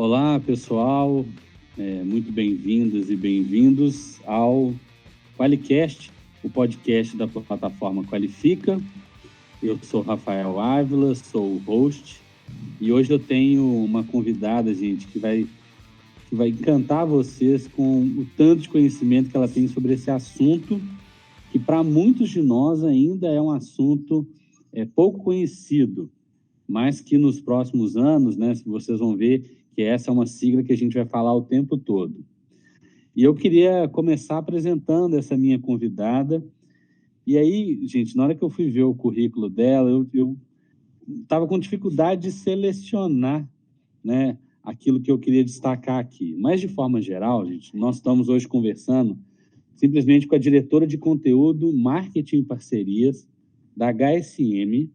Olá, pessoal, muito bem-vindas e bem-vindos ao QualiCast, o podcast da plataforma Qualifica. Eu sou Rafael Ávila, sou o host, e hoje eu tenho uma convidada, gente, que vai encantar vocês com o tanto de conhecimento que ela tem sobre esse assunto, que para muitos de nós ainda é um assunto pouco conhecido, mas que nos próximos anos, né, vocês vão ver que essa é uma sigla que a gente vai falar o tempo todo. E eu queria começar apresentando essa minha convidada. E aí, gente, na hora que eu fui ver o currículo dela, eu estava com dificuldade de selecionar, né, aquilo que eu queria destacar aqui. Mas, de forma geral, gente, nós estamos hoje conversando simplesmente com a diretora de conteúdo, marketing e parcerias da HSM.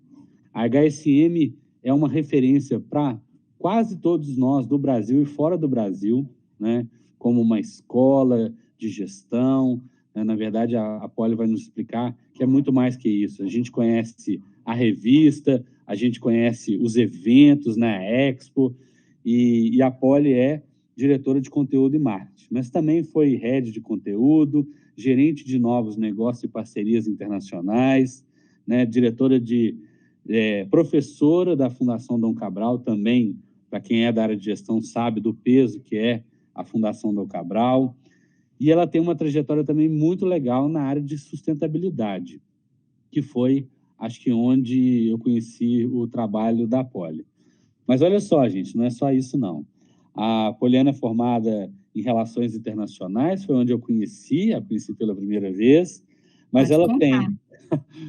A HSM é uma referência para quase todos nós do Brasil e fora do Brasil, né, como uma escola de gestão, né? Na verdade, a Poli vai nos explicar que é muito mais que isso. A gente conhece a revista, a gente conhece os eventos na Expo, e a Poli é diretora de conteúdo e marketing, mas também foi head de conteúdo, gerente de novos negócios e parcerias internacionais, né, diretora professora da Fundação Dom Cabral, também, para quem é da área de gestão, sabe do peso que é a Fundação Dom Cabral. E ela tem uma trajetória também muito legal na área de sustentabilidade, que foi, acho que, onde eu conheci o trabalho da Poli. Mas olha só, gente, não é só isso, não. A Poliana é formada em Relações Internacionais, foi onde eu conheci pela primeira vez, mas ela tem...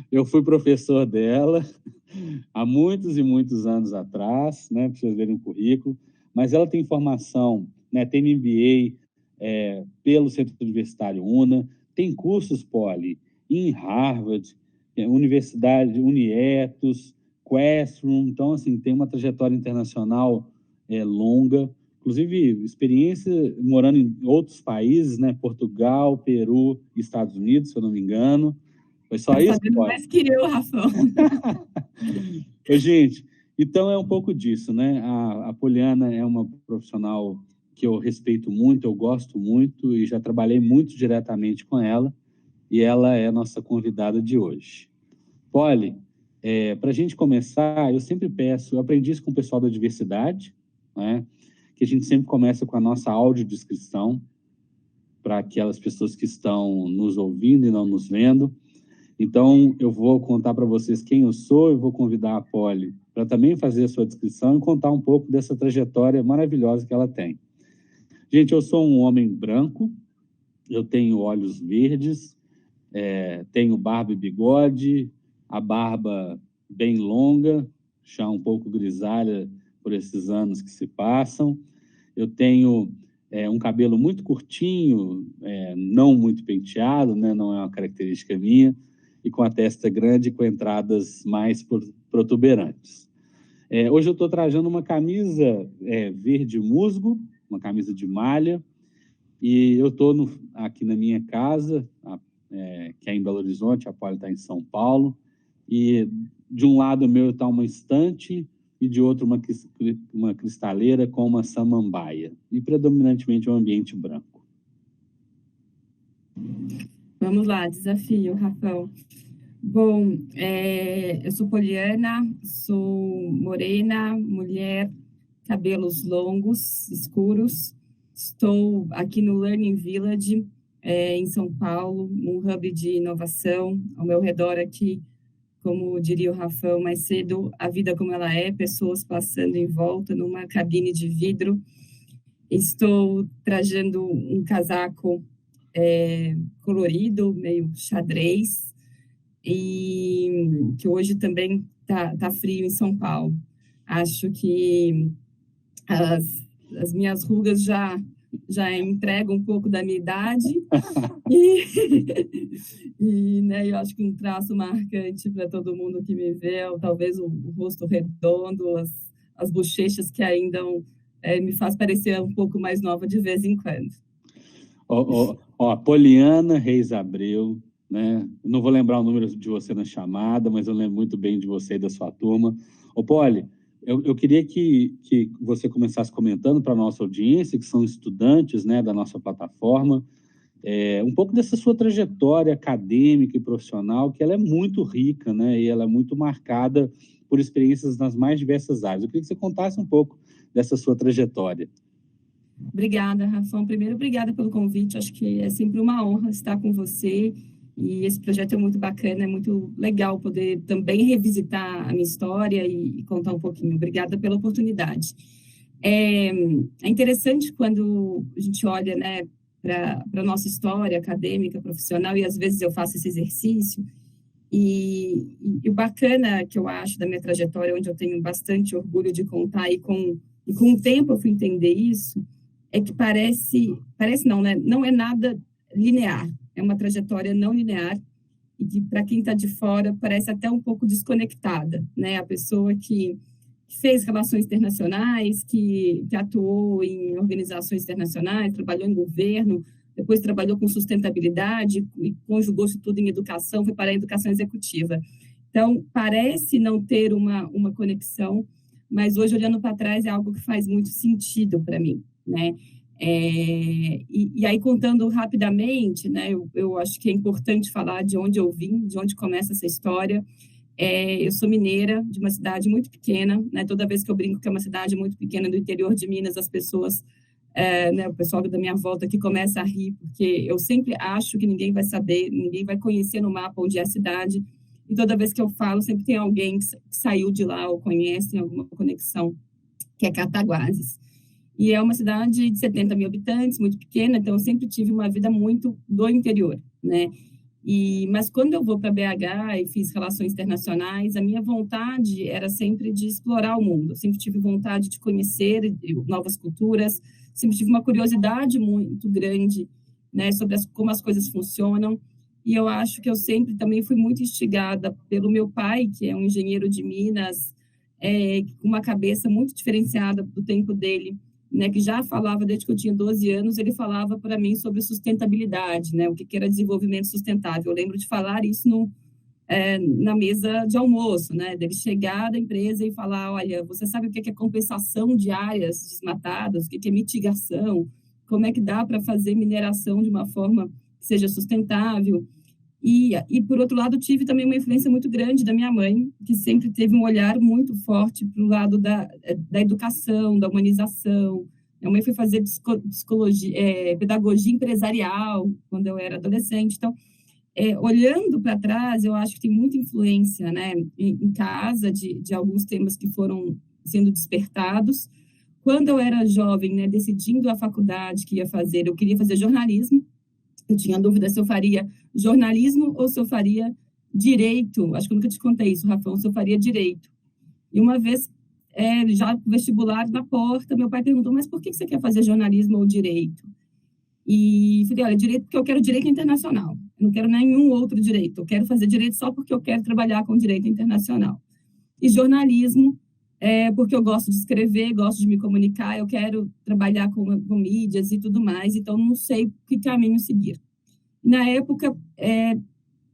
Eu fui professor dela há muitos e muitos anos atrás, né, para vocês verem o currículo, mas ela tem formação, né, tem MBA pelo Centro Universitário UNA, tem cursos Poli em Harvard, Universidade Unietos, Questrom, então, assim, tem uma trajetória internacional longa, inclusive experiência morando em outros países, né, Portugal, Peru e Estados Unidos, se eu não me engano. Foi só tá isso? Sabendo mais que eu, Rafa. Gente, então é um pouco disso, né? A Poliana é uma profissional que eu respeito muito, eu gosto muito e já trabalhei muito diretamente com ela, e ela é a nossa convidada de hoje. Poli, para a gente começar, eu sempre peço, eu aprendi isso com o pessoal da diversidade, né? Que a gente sempre começa com a nossa audiodescrição para aquelas pessoas que estão nos ouvindo e não nos vendo. Então, eu vou contar para vocês quem eu sou e vou convidar a Poli para também fazer a sua descrição e contar um pouco dessa trajetória maravilhosa que ela tem. Gente, eu sou um homem branco, eu tenho olhos verdes, tenho barba e bigode, a barba bem longa, já um pouco grisalha por esses anos que se passam. Eu tenho um cabelo muito curtinho, não muito penteado, né? Não é uma característica minha, e com a testa grande, com entradas mais protuberantes. Hoje eu estou trajando uma camisa verde musgo, uma camisa de malha, e eu estou aqui na minha casa, que é em Belo Horizonte, a Poli está em São Paulo, e de um lado meu está uma estante, e de outro uma cristaleira com uma samambaia, e predominantemente um ambiente branco. Vamos lá, desafio, Rafael. Bom, eu sou Poliana, sou morena, mulher, cabelos longos, escuros. Estou aqui no Learning Village, em São Paulo, um hub de inovação. Ao meu redor aqui, como diria o Rafael mais cedo, a vida como ela é, pessoas passando em volta numa cabine de vidro. Estou trajando um casaco colorido, meio xadrez, e que hoje também tá frio em São Paulo. Acho que as minhas rugas já entregam um pouco da minha idade, e né, eu acho que um traço marcante para todo mundo que me vê, talvez o rosto redondo, as bochechas que ainda me faz parecer um pouco mais nova de vez em quando. Poliana Reis Abreu, né? Não vou lembrar o número de você na chamada, mas eu lembro muito bem de você e da sua turma. Poli, Eu queria que você começasse comentando para a nossa audiência, que são estudantes, né, da nossa plataforma, um pouco dessa sua trajetória acadêmica e profissional, que ela é muito rica, né, e ela é muito marcada por experiências nas mais diversas áreas. Eu queria que você contasse um pouco dessa sua trajetória. Obrigada, Rafão. Primeiro, obrigada pelo convite. Acho que é sempre uma honra estar com você. E esse projeto é muito bacana, é muito legal poder também revisitar a minha história e contar um pouquinho. Obrigada pela oportunidade. É interessante quando a gente olha, né, para a nossa história acadêmica, profissional, e às vezes eu faço esse exercício. E o bacana que eu acho da minha trajetória, onde eu tenho bastante orgulho de contar, e com o tempo eu fui entender isso, é que parece não, né? Não é nada linear, é uma trajetória não linear, e que para quem está de fora parece até um pouco desconectada, né? A pessoa que fez relações internacionais, que atuou em organizações internacionais, trabalhou em governo, depois trabalhou com sustentabilidade e conjugou isso tudo em educação, foi para a educação executiva. Então, parece não ter uma conexão, mas hoje, olhando para trás, é algo que faz muito sentido para mim, né? E aí, contando rapidamente, né, eu acho que é importante falar de onde eu vim, de onde começa essa história. Eu sou mineira, de uma cidade muito pequena, né? Toda vez que eu brinco que é uma cidade muito pequena do interior de Minas, as pessoas, né, o pessoal da minha volta aqui começa a rir, porque eu sempre acho que ninguém vai saber, ninguém vai conhecer no mapa onde é a cidade, e toda vez que eu falo, sempre tem alguém que saiu de lá ou conhece, tem alguma conexão, que é Cataguases. E é uma cidade de 70 mil habitantes, muito pequena, então eu sempre tive uma vida muito do interior, né? Mas quando eu vou para BH e fiz relações internacionais, a minha vontade era sempre de explorar o mundo. Eu sempre tive vontade de conhecer novas culturas, sempre tive uma curiosidade muito grande, né, sobre como as coisas funcionam. E eu acho que eu sempre também fui muito instigada pelo meu pai, que é um engenheiro de Minas, com uma cabeça muito diferenciada do tempo dele, né, que já falava desde que eu tinha 12 anos, ele falava para mim sobre sustentabilidade, né, o que era desenvolvimento sustentável. Eu lembro de falar isso na mesa de almoço, né, dele chegar da empresa e falar, olha, você sabe o que é compensação de áreas desmatadas, o que é mitigação, como é que dá para fazer mineração de uma forma que seja sustentável. E, por outro lado, tive também uma influência muito grande da minha mãe, que sempre teve um olhar muito forte para o lado da educação, da humanização. Minha mãe foi fazer pedagogia empresarial quando eu era adolescente. Então, olhando para trás, eu acho que tem muita influência, né, em casa de alguns temas que foram sendo despertados. Quando eu era jovem, né, decidindo a faculdade que ia fazer, eu queria fazer jornalismo. Eu tinha dúvida se eu faria jornalismo ou se eu faria direito. Acho que eu nunca te contei isso, Rafão, se eu faria direito. E uma vez, já vestibular na porta, meu pai perguntou, mas por que você quer fazer jornalismo ou direito? E falei, olha, direito porque eu quero direito internacional. Eu não quero nenhum outro direito. Eu quero fazer direito só porque eu quero trabalhar com direito internacional. E jornalismo porque eu gosto de escrever, gosto de me comunicar, eu quero trabalhar com mídias e tudo mais, então não sei que caminho seguir. Na época,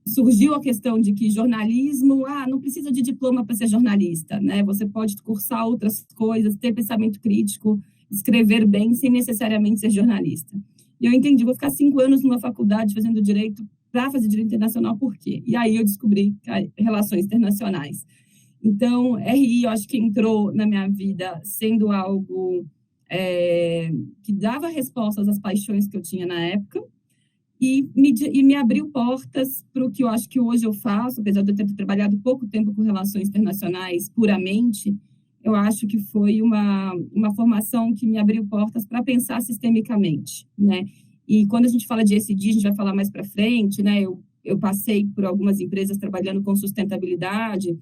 surgiu a questão de que jornalismo, não precisa de diploma para ser jornalista, né? Você pode cursar outras coisas, ter pensamento crítico, escrever bem, sem necessariamente ser jornalista. E eu entendi, vou ficar 5 anos numa faculdade fazendo direito, para fazer direito internacional, por quê? E aí eu descobri relações internacionais. Então, RI, eu acho que entrou na minha vida sendo algo que dava respostas às paixões que eu tinha na época e me abriu portas para o que eu acho que hoje eu faço, apesar de eu ter trabalhado pouco tempo com relações internacionais puramente, eu acho que foi uma formação que me abriu portas para pensar sistemicamente, né? E quando a gente fala de ESG, a gente vai falar mais para frente, né? Eu passei por algumas empresas trabalhando com sustentabilidade.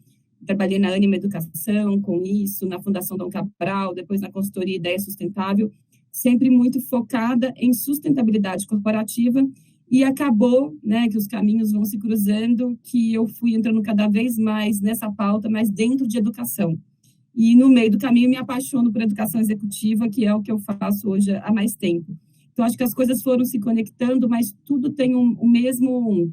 Trabalhei na Ânima Educação com isso, na Fundação Dom Cabral, depois na consultoria Ideia Sustentável, sempre muito focada em sustentabilidade corporativa, e acabou, né, que os caminhos vão se cruzando, que eu fui entrando cada vez mais nessa pauta, mas dentro de educação. E no meio do caminho me apaixono por educação executiva, que é o que eu faço hoje há mais tempo. Então, acho que as coisas foram se conectando, mas tudo tem o mesmo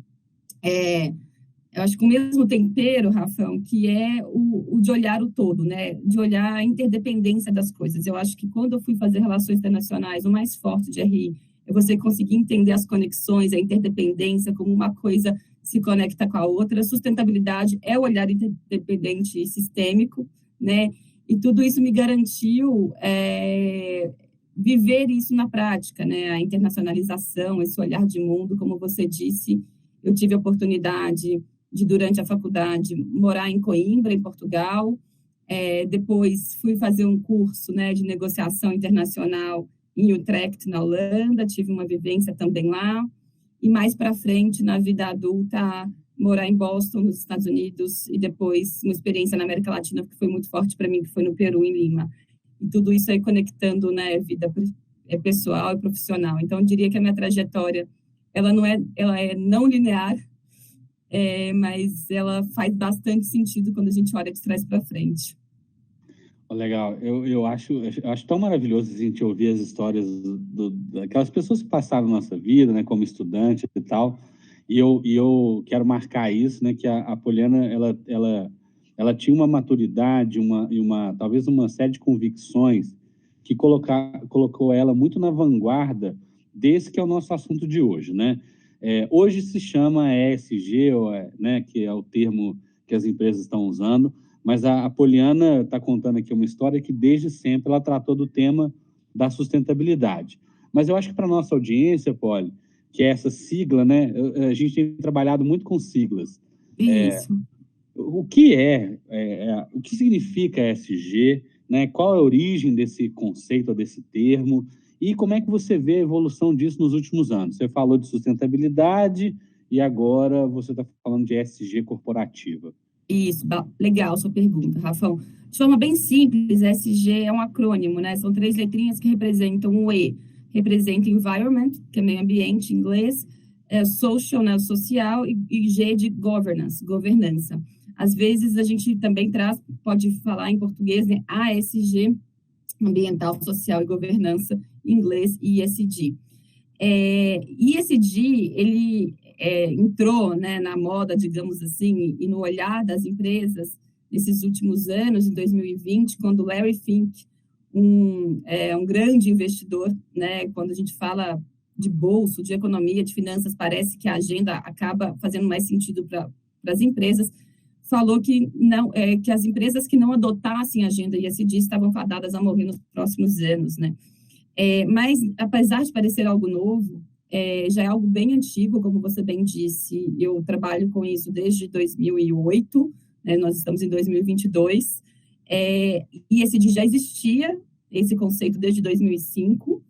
eu acho que o mesmo tempero, Rafão, que é o de olhar o todo, né? De olhar a interdependência das coisas. Eu acho que quando eu fui fazer relações internacionais, o mais forte de RI é você conseguir entender as conexões, a interdependência, como uma coisa se conecta com a outra. A sustentabilidade é o olhar interdependente e sistêmico, né? E tudo isso me garantiu viver isso na prática, né? A internacionalização, esse olhar de mundo, como você disse, eu tive a oportunidade de, durante a faculdade, morar em Coimbra, em Portugal. Depois fui fazer um curso, né, de negociação internacional em Utrecht, na Holanda, tive uma vivência também lá. E mais para frente, na vida adulta, morar em Boston, nos Estados Unidos, e depois uma experiência na América Latina, que foi muito forte para mim, que foi no Peru, em Lima. E tudo isso aí conectando, né, vida pessoal e profissional. Então, eu diria que a minha trajetória, ela é não linear, mas ela faz bastante sentido quando a gente olha de trás para frente. Legal, eu acho tão maravilhoso a gente ouvir as histórias daquelas pessoas que passaram na nossa vida, né, como estudante e tal, e eu quero marcar isso, né, que a Poliana, ela tinha uma maturidade, talvez uma série de convicções que colocou ela muito na vanguarda desse que é o nosso assunto de hoje, né? Hoje se chama ESG, né, que é o termo que as empresas estão usando, mas a Poliana está contando aqui uma história que desde sempre ela tratou do tema da sustentabilidade. Mas eu acho que para a nossa audiência, Poli, que é essa sigla, né, a gente tem trabalhado muito com siglas. Isso. O que significa ESG, né? Qual é a origem desse conceito, desse termo, e como é que você vê a evolução disso nos últimos anos? Você falou de sustentabilidade e agora você está falando de ESG corporativa. Isso, legal sua pergunta, Rafão. De forma bem simples, ESG é um acrônimo, né? São 3 letrinhas que representam o E. Representa Environment, que é meio ambiente em inglês, Social, né, social, e G de Governance, governança. Às vezes a gente também pode falar em português, né, ASG, ambiental, social e governança, em inglês, ESG. ESG, ele entrou, né, na moda, digamos assim, e no olhar das empresas nesses últimos anos, em 2020, quando Larry Fink, um grande investidor, né, quando a gente fala de bolso, de economia, de finanças, parece que a agenda acaba fazendo mais sentido para as empresas, falou que que as empresas que não adotassem a agenda ESG estavam fadadas a morrer nos próximos anos, né? Mas, apesar de parecer algo novo, já é algo bem antigo, como você bem disse. Eu trabalho com isso desde 2008, né, nós estamos em 2022, e esse já existia, esse conceito, desde 2005.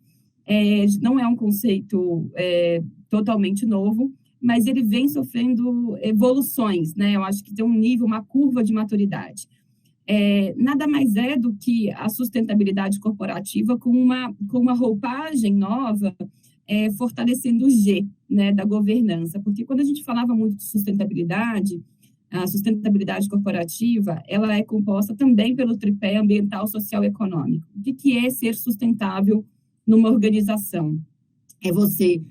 Não é um conceito totalmente novo, mas ele vem sofrendo evoluções, né? Eu acho que tem um nível, uma curva de maturidade. Nada mais é do que a sustentabilidade corporativa com uma roupagem nova, fortalecendo o G, né, da governança. Porque quando a gente falava muito de sustentabilidade, a sustentabilidade corporativa, ela é composta também pelo tripé ambiental, social e econômico. O que é ser sustentável numa organização? É você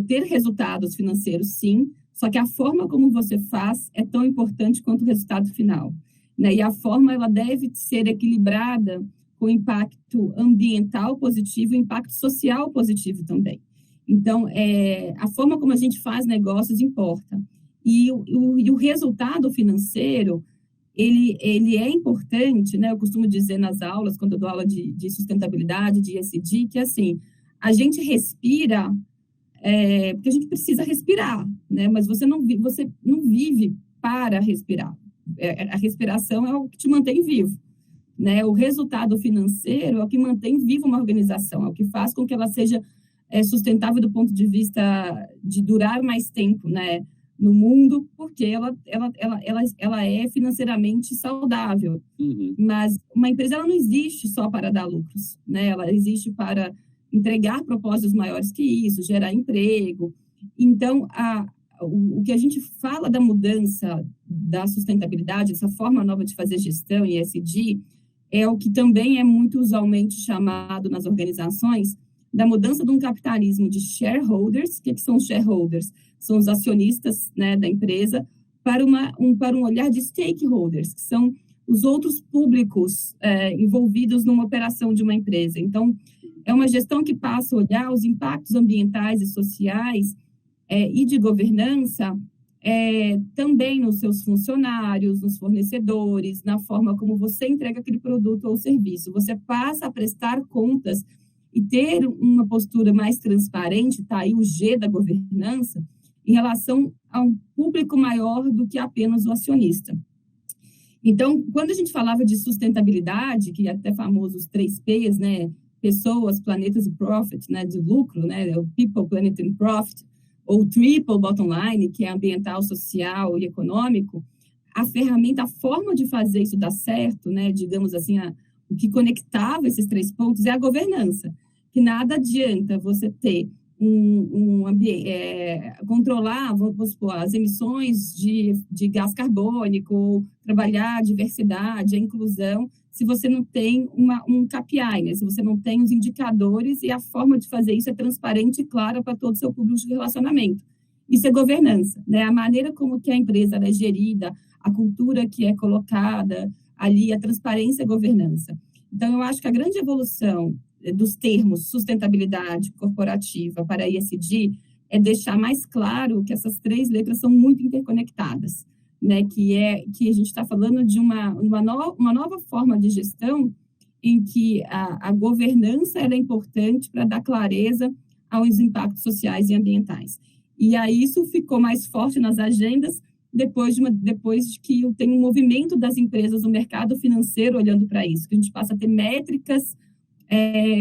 ter resultados financeiros, sim, só que a forma como você faz é tão importante quanto o resultado final, né? E a forma, ela deve ser equilibrada com impacto ambiental positivo e impacto social positivo também. Então, a forma como a gente faz negócios importa. E o resultado financeiro, ele é importante, né? Eu costumo dizer nas aulas, quando eu dou aula de sustentabilidade, de ESG, que, assim, a gente respira porque a gente precisa respirar, né? Mas você não vive para respirar. A respiração é o que te mantém vivo, né? O resultado financeiro é o que mantém viva uma organização, é o que faz com que ela seja sustentável do ponto de vista de durar mais tempo, né, no mundo, porque ela é financeiramente saudável. Uhum. Mas uma empresa, ela não existe só para dar lucros, né? Ela existe para entregar propósitos maiores que isso, gerar emprego. Então, o que a gente fala da mudança da sustentabilidade, essa forma nova de fazer gestão em ESG, é o que também é muito usualmente chamado nas organizações da mudança de um capitalismo de shareholders. O que são shareholders? São os acionistas, né, da empresa, para um olhar de stakeholders, que são os outros públicos envolvidos numa operação de uma empresa. Então, é uma gestão que passa a olhar os impactos ambientais e sociais e de governança também nos seus funcionários, nos fornecedores, na forma como você entrega aquele produto ou serviço. Você passa a prestar contas e ter uma postura mais transparente, tá aí o G da governança, em relação a um público maior do que apenas o acionista. Então, quando a gente falava de sustentabilidade, que é até famoso os 3 P's, né, pessoas, planetas e profit, né, de lucro, né, o people, planet and profit, ou triple bottom line, que é ambiental, social e econômico, a ferramenta, a forma de fazer isso dar certo, né, digamos assim, o que conectava esses 3 pontos é a governança, que nada adianta você ter um ambiente, controlar, vamos supor, as emissões de gás carbônico, ou trabalhar a diversidade, a inclusão, se você não tem um KPI, né? Se você não tem os indicadores e a forma de fazer isso é transparente e clara para todo o seu público de relacionamento. Isso é governança, né? A maneira como que a empresa é gerida, a cultura que é colocada ali, a transparência é governança. Então, eu acho que a grande evolução dos termos sustentabilidade corporativa para ESG é deixar mais claro que essas 3 letras são muito interconectadas, né? Que a gente está falando de uma nova forma de gestão em que a governança ela é importante para dar clareza aos impactos sociais e ambientais. E aí isso ficou mais forte nas agendas depois de que tem um movimento das empresas no mercado financeiro olhando para isso, que a gente passa a ter métricas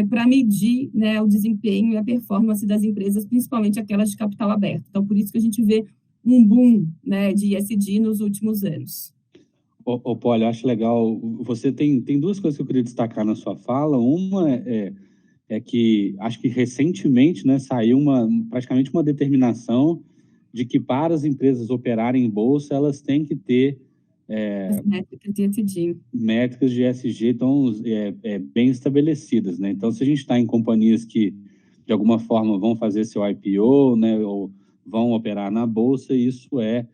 para medir, né, o desempenho e a performance das empresas, principalmente aquelas de capital aberto. Então, por isso que a gente vê um boom, né, de ESG nos últimos anos. Polly, eu acho legal. Você tem 2 coisas que eu queria destacar na sua fala. Uma é que, acho que recentemente, né, saiu praticamente uma determinação de que para as empresas operarem em bolsa, elas têm que ter as métricas de ESG. Métricas de ESG estão bem estabelecidas, né? Então, se a gente está em companhias que, de alguma forma, vão fazer seu IPO, né, ou vão operar na Bolsa, isso é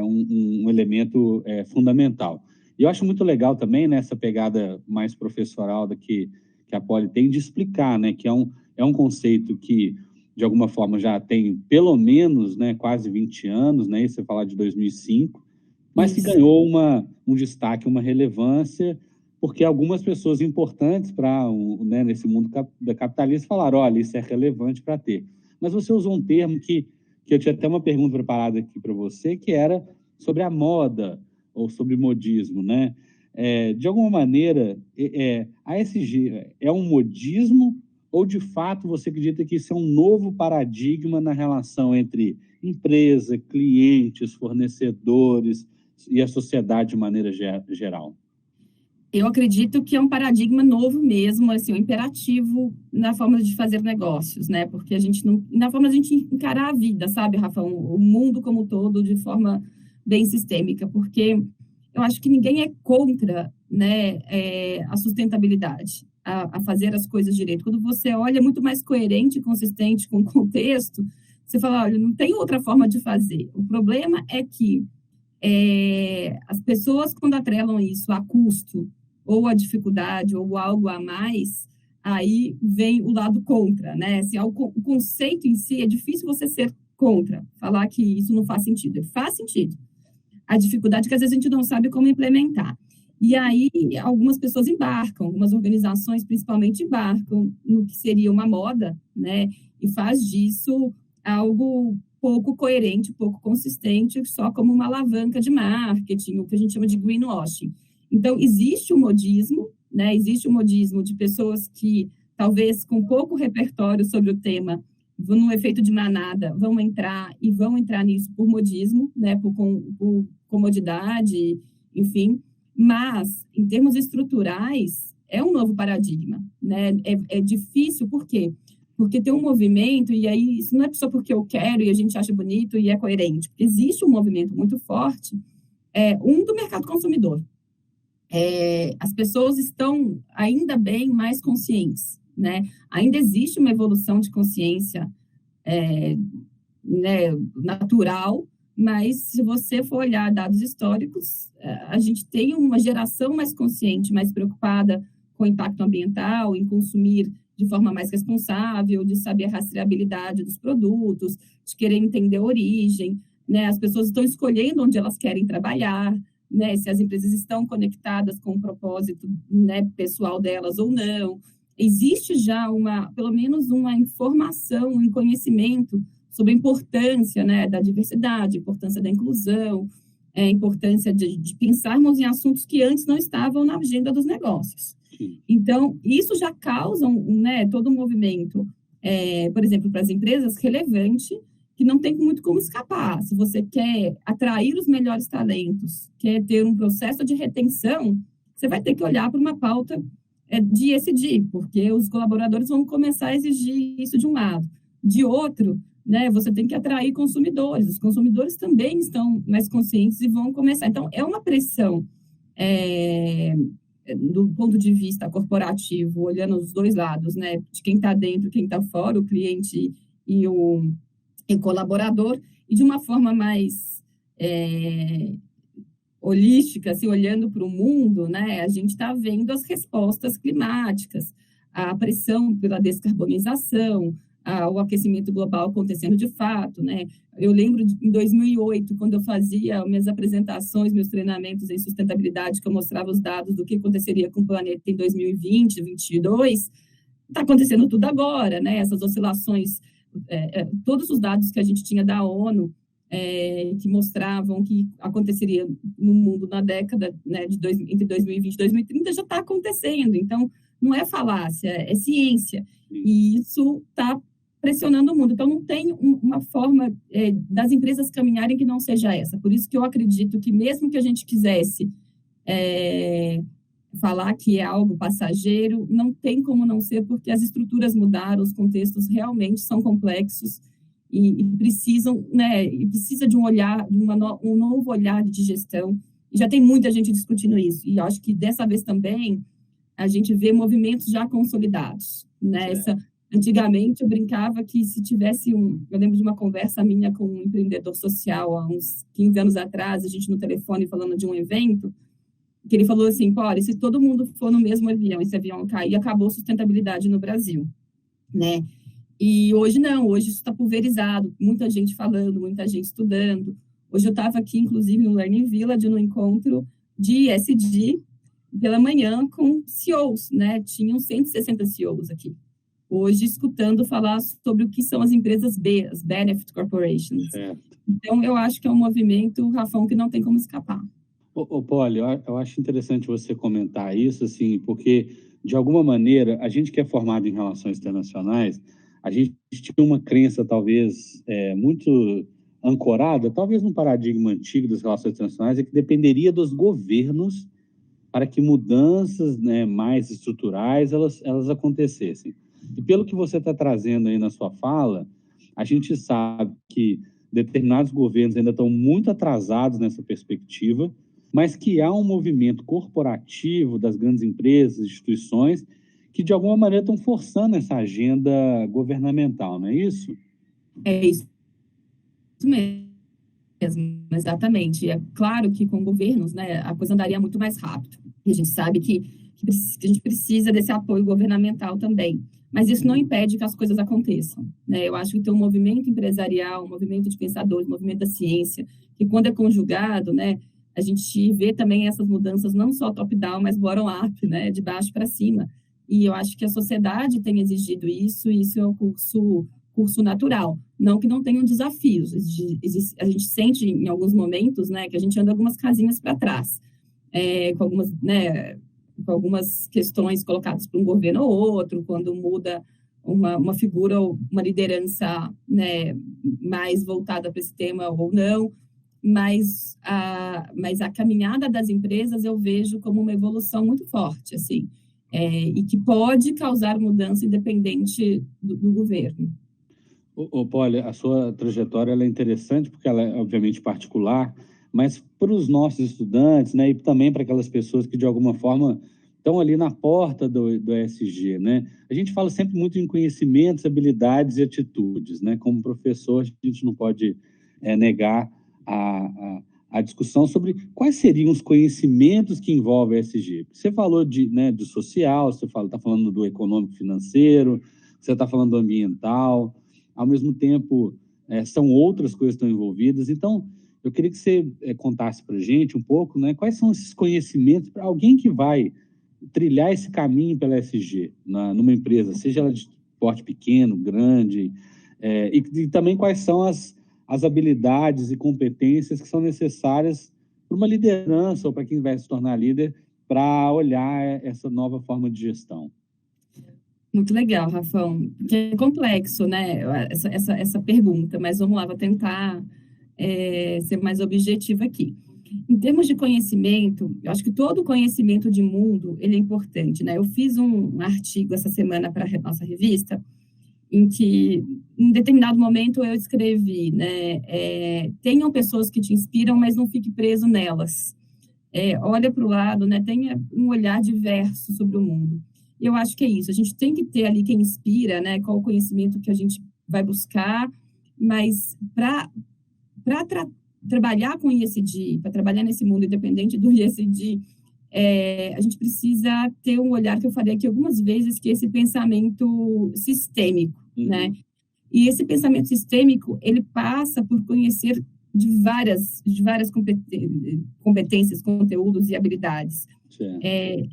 um elemento fundamental. E eu acho muito legal também, né, essa pegada mais professoral que a Polly tem de explicar, né, que é um conceito que, de alguma forma, já tem pelo menos, né, quase 20 anos, né, e você falar de 2005, mas que ganhou um destaque, uma relevância, porque algumas pessoas importantes né, nesse mundo da capitalista falaram, olha, isso é relevante para ter. Mas você usou um termo que eu tinha até uma pergunta preparada aqui para você, que era sobre a moda, ou sobre modismo, né? De alguma maneira, a ESG é um modismo, ou de fato você acredita que isso é um novo paradigma na relação entre empresa, clientes, fornecedores e a sociedade de maneira geral? Eu acredito que é um paradigma novo mesmo, assim, um imperativo na forma de fazer negócios, né? Porque na forma de a gente encarar a vida, sabe, Rafa? O mundo como um todo de forma bem sistêmica, porque eu acho que ninguém é contra, né, a sustentabilidade, a fazer as coisas direito. Quando você olha, é muito mais coerente e consistente com o contexto, você fala, olha, não tem outra forma de fazer. O problema é que as pessoas, quando atrelam isso a custo, ou a dificuldade, ou algo a mais, aí vem o lado contra, né? Assim, o conceito em si, é difícil você ser contra, falar que isso não faz sentido. Faz sentido. A dificuldade é que às vezes a gente não sabe como implementar. E aí, algumas pessoas embarcam, algumas organizações principalmente embarcam no que seria uma moda, né? E faz disso algo pouco coerente, pouco consistente, só como uma alavanca de marketing, o que a gente chama de greenwashing. Então, existe o modismo, né? Existe o modismo de pessoas que, talvez com pouco repertório sobre o tema, no efeito de manada, vão entrar nisso por modismo, né? Por comodidade, enfim. Mas, em termos estruturais, é um novo paradigma, né? É difícil, por quê? Porque tem um movimento, e aí isso não é só porque eu quero e a gente acha bonito e é coerente. Existe um movimento muito forte, do mercado consumidor. As pessoas estão, ainda bem, mais conscientes, né? Ainda existe uma evolução de consciência né, natural, mas se você for olhar dados históricos, a gente tem uma geração mais consciente, mais preocupada com o impacto ambiental, em consumir de forma mais responsável, de saber a rastreabilidade dos produtos, de querer entender a origem, né? As pessoas estão escolhendo onde elas querem trabalhar, né? Se as empresas estão conectadas com o propósito, né, pessoal delas ou não. Existe já pelo menos uma informação, um conhecimento sobre a importância, né, da diversidade, a importância da inclusão, a importância de pensarmos em assuntos que antes não estavam na agenda dos negócios. Então, isso já causa né, todo um movimento, por exemplo, para as empresas, relevante, que não tem muito como escapar. Se você quer atrair os melhores talentos, quer ter um processo de retenção, você vai ter que olhar para uma pauta de ESG, porque os colaboradores vão começar a exigir isso de um lado. De outro, né, você tem que atrair consumidores. Os consumidores também estão mais conscientes e vão começar. Então, é uma pressão do ponto de vista corporativo, olhando os dois lados, né, de quem está dentro, quem está fora, o cliente e o colaborador, e de uma forma mais holística, assim, olhando para o mundo, né, a gente está vendo as respostas climáticas, a pressão pela descarbonização, o aquecimento global acontecendo de fato, né? Eu lembro em 2008, quando eu fazia minhas apresentações, meus treinamentos em sustentabilidade, que eu mostrava os dados do que aconteceria com o planeta em 2020, 2022, está acontecendo tudo agora, né? Essas oscilações, todos os dados que a gente tinha da ONU, que mostravam que aconteceria no mundo na década, né, entre 2020 e 2030, já está acontecendo. Então, não é falácia, é ciência. E isso está pressionando o mundo. Então, não tem uma forma das empresas caminharem que não seja essa. Por isso que eu acredito que, mesmo que a gente quisesse falar que é algo passageiro, não tem como não ser, porque as estruturas mudaram, os contextos realmente são complexos e precisam, né, e precisa de um olhar, de um novo olhar de gestão. E já tem muita gente discutindo isso. E eu acho que dessa vez também a gente vê movimentos já consolidados, né? Antigamente eu brincava que se tivesse eu lembro de uma conversa minha com um empreendedor social há uns 15 anos atrás, a gente no telefone falando de um evento, que ele falou assim, pô, se todo mundo for no mesmo avião, esse avião cair, acabou a sustentabilidade no Brasil, né? E hoje não, hoje isso está pulverizado, muita gente falando, muita gente estudando. Hoje eu estava aqui, inclusive, no Learning Village, no encontro de ESG, pela manhã com CEOs, né? Tinham 160 CEOs aqui. Hoje, escutando falar sobre o que são as empresas B, as Benefit Corporations. Então, eu acho que é um movimento, Rafão, que não tem como escapar. Polly, eu acho interessante você comentar isso, assim, porque, de alguma maneira, a gente que é formado em relações internacionais, a gente tinha uma crença, talvez, muito ancorada, talvez num paradigma antigo das relações internacionais, que dependeria dos governos para que mudanças, né, mais estruturais elas acontecessem. E pelo que você está trazendo aí na sua fala, a gente sabe que determinados governos ainda estão muito atrasados nessa perspectiva, mas que há um movimento corporativo das grandes empresas, instituições, que de alguma maneira estão forçando essa agenda governamental, não é isso? É isso mesmo, exatamente. É claro que com governos, né, a coisa andaria muito mais rápido. E a gente sabe que a gente precisa desse apoio governamental também. Mas isso não impede que as coisas aconteçam, né? Eu acho que tem um movimento empresarial, um movimento de pensadores, um movimento da ciência, que quando é conjugado, né, a gente vê também essas mudanças não só top-down, mas bottom-up, né, de baixo para cima. E eu acho que a sociedade tem exigido isso, e isso é o curso natural. Não que não tenham desafios. A gente sente em alguns momentos, né, que a gente anda algumas casinhas para trás, com algumas, né, com algumas questões colocadas por um governo ou outro, quando muda uma figura ou uma liderança, né, mais voltada para esse tema ou não, mas a caminhada das empresas eu vejo como uma evolução muito forte, assim, e que pode causar mudança independente do governo. Polly, a sua trajetória ela é interessante porque ela é obviamente particular, mas para os nossos estudantes, né, e também para aquelas pessoas que de alguma forma estão ali na porta do ESG, né? A gente fala sempre muito em conhecimentos, habilidades e atitudes, né? Como professor, a gente não pode negar a discussão sobre quais seriam os conhecimentos que envolvem a ESG. Você falou do social, você está falando do econômico-financeiro, você está falando do ambiental, ao mesmo tempo são outras coisas que estão envolvidas. Então, eu queria que você contasse para a gente um pouco, né, quais são esses conhecimentos para alguém que vai trilhar esse caminho pela ESG numa empresa, seja ela de porte pequeno, grande, e também quais são as habilidades e competências que são necessárias para uma liderança ou para quem vai se tornar líder para olhar essa nova forma de gestão. Muito legal, Rafão, porque é complexo, né, essa pergunta, mas vamos lá, vou tentar ser mais objetiva aqui. Em termos de conhecimento, eu acho que todo conhecimento de mundo, ele é importante, né? Eu fiz um artigo essa semana para a nossa revista, em que, em determinado momento, eu escrevi, né, tenham pessoas que te inspiram, mas não fique preso nelas. Olha para o lado, né, tenha um olhar diverso sobre o mundo. E eu acho que é isso, a gente tem que ter ali quem inspira, né, qual o conhecimento que a gente vai buscar, mas para trabalhar com ESG, para trabalhar nesse mundo independente do ESG, a gente precisa ter um olhar, que eu falei aqui algumas vezes, que é esse pensamento sistêmico, né? E esse pensamento sistêmico, ele passa por conhecer de várias competências, conteúdos e habilidades.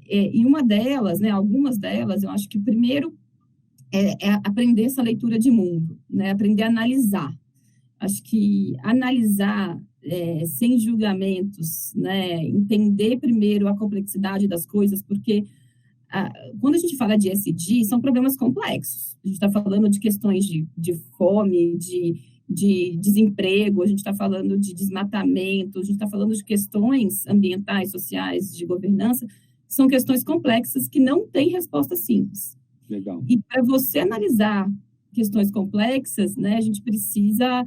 E uma delas, né, algumas delas, eu acho que primeiro é aprender essa leitura de mundo, né? Aprender a analisar. Acho que analisar sem julgamentos, né? Entender primeiro a complexidade das coisas, porque quando a gente fala de ESG, são problemas complexos. A gente está falando de questões de fome, de desemprego, a gente está falando de desmatamento, a gente está falando de questões ambientais, sociais, de governança, são questões complexas que não têm resposta simples. Legal. E para você analisar questões complexas, né, a gente precisa...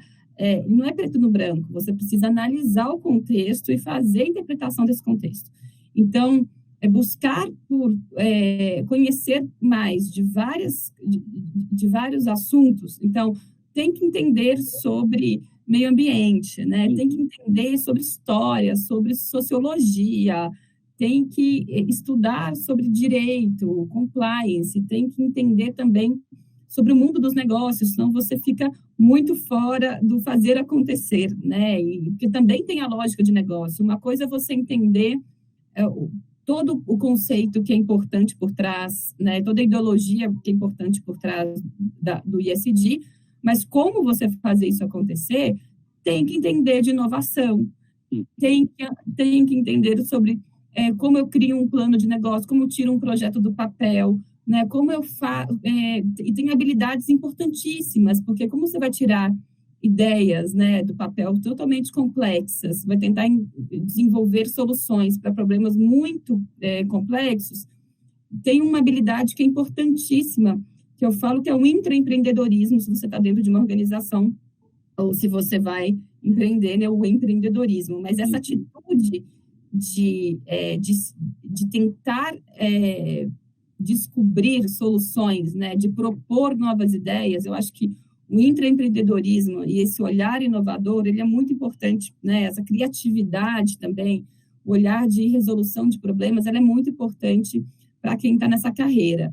não é preto no branco, você precisa analisar o contexto e fazer a interpretação desse contexto. Então, buscar por conhecer mais de vários assuntos. Então, tem que entender sobre meio ambiente, né? Tem que entender sobre história, sobre sociologia, tem que estudar sobre direito, compliance, tem que entender também sobre o mundo dos negócios, senão você fica muito fora do fazer acontecer, né? Porque também tem a lógica de negócio. Uma coisa é você entender todo o conceito que é importante por trás, né? Toda a ideologia que é importante por trás do ESG, mas como você fazer isso acontecer, tem que entender de inovação, tem que entender sobre como eu crio um plano de negócio, como eu tiro um projeto do papel, né? Como eu faço, e tem habilidades importantíssimas, porque como você vai tirar ideias, né, do papel totalmente complexas, vai tentar desenvolver soluções para problemas muito complexos, tem uma habilidade que é importantíssima, que eu falo que é o intraempreendedorismo, se você está dentro de uma organização, ou se você vai empreender, né, o empreendedorismo. Mas essa atitude de tentar descobrir soluções, né, de propor novas ideias, eu acho que o intraempreendedorismo e esse olhar inovador, ele é muito importante, né, essa criatividade também, o olhar de resolução de problemas, ela é muito importante para quem está nessa carreira.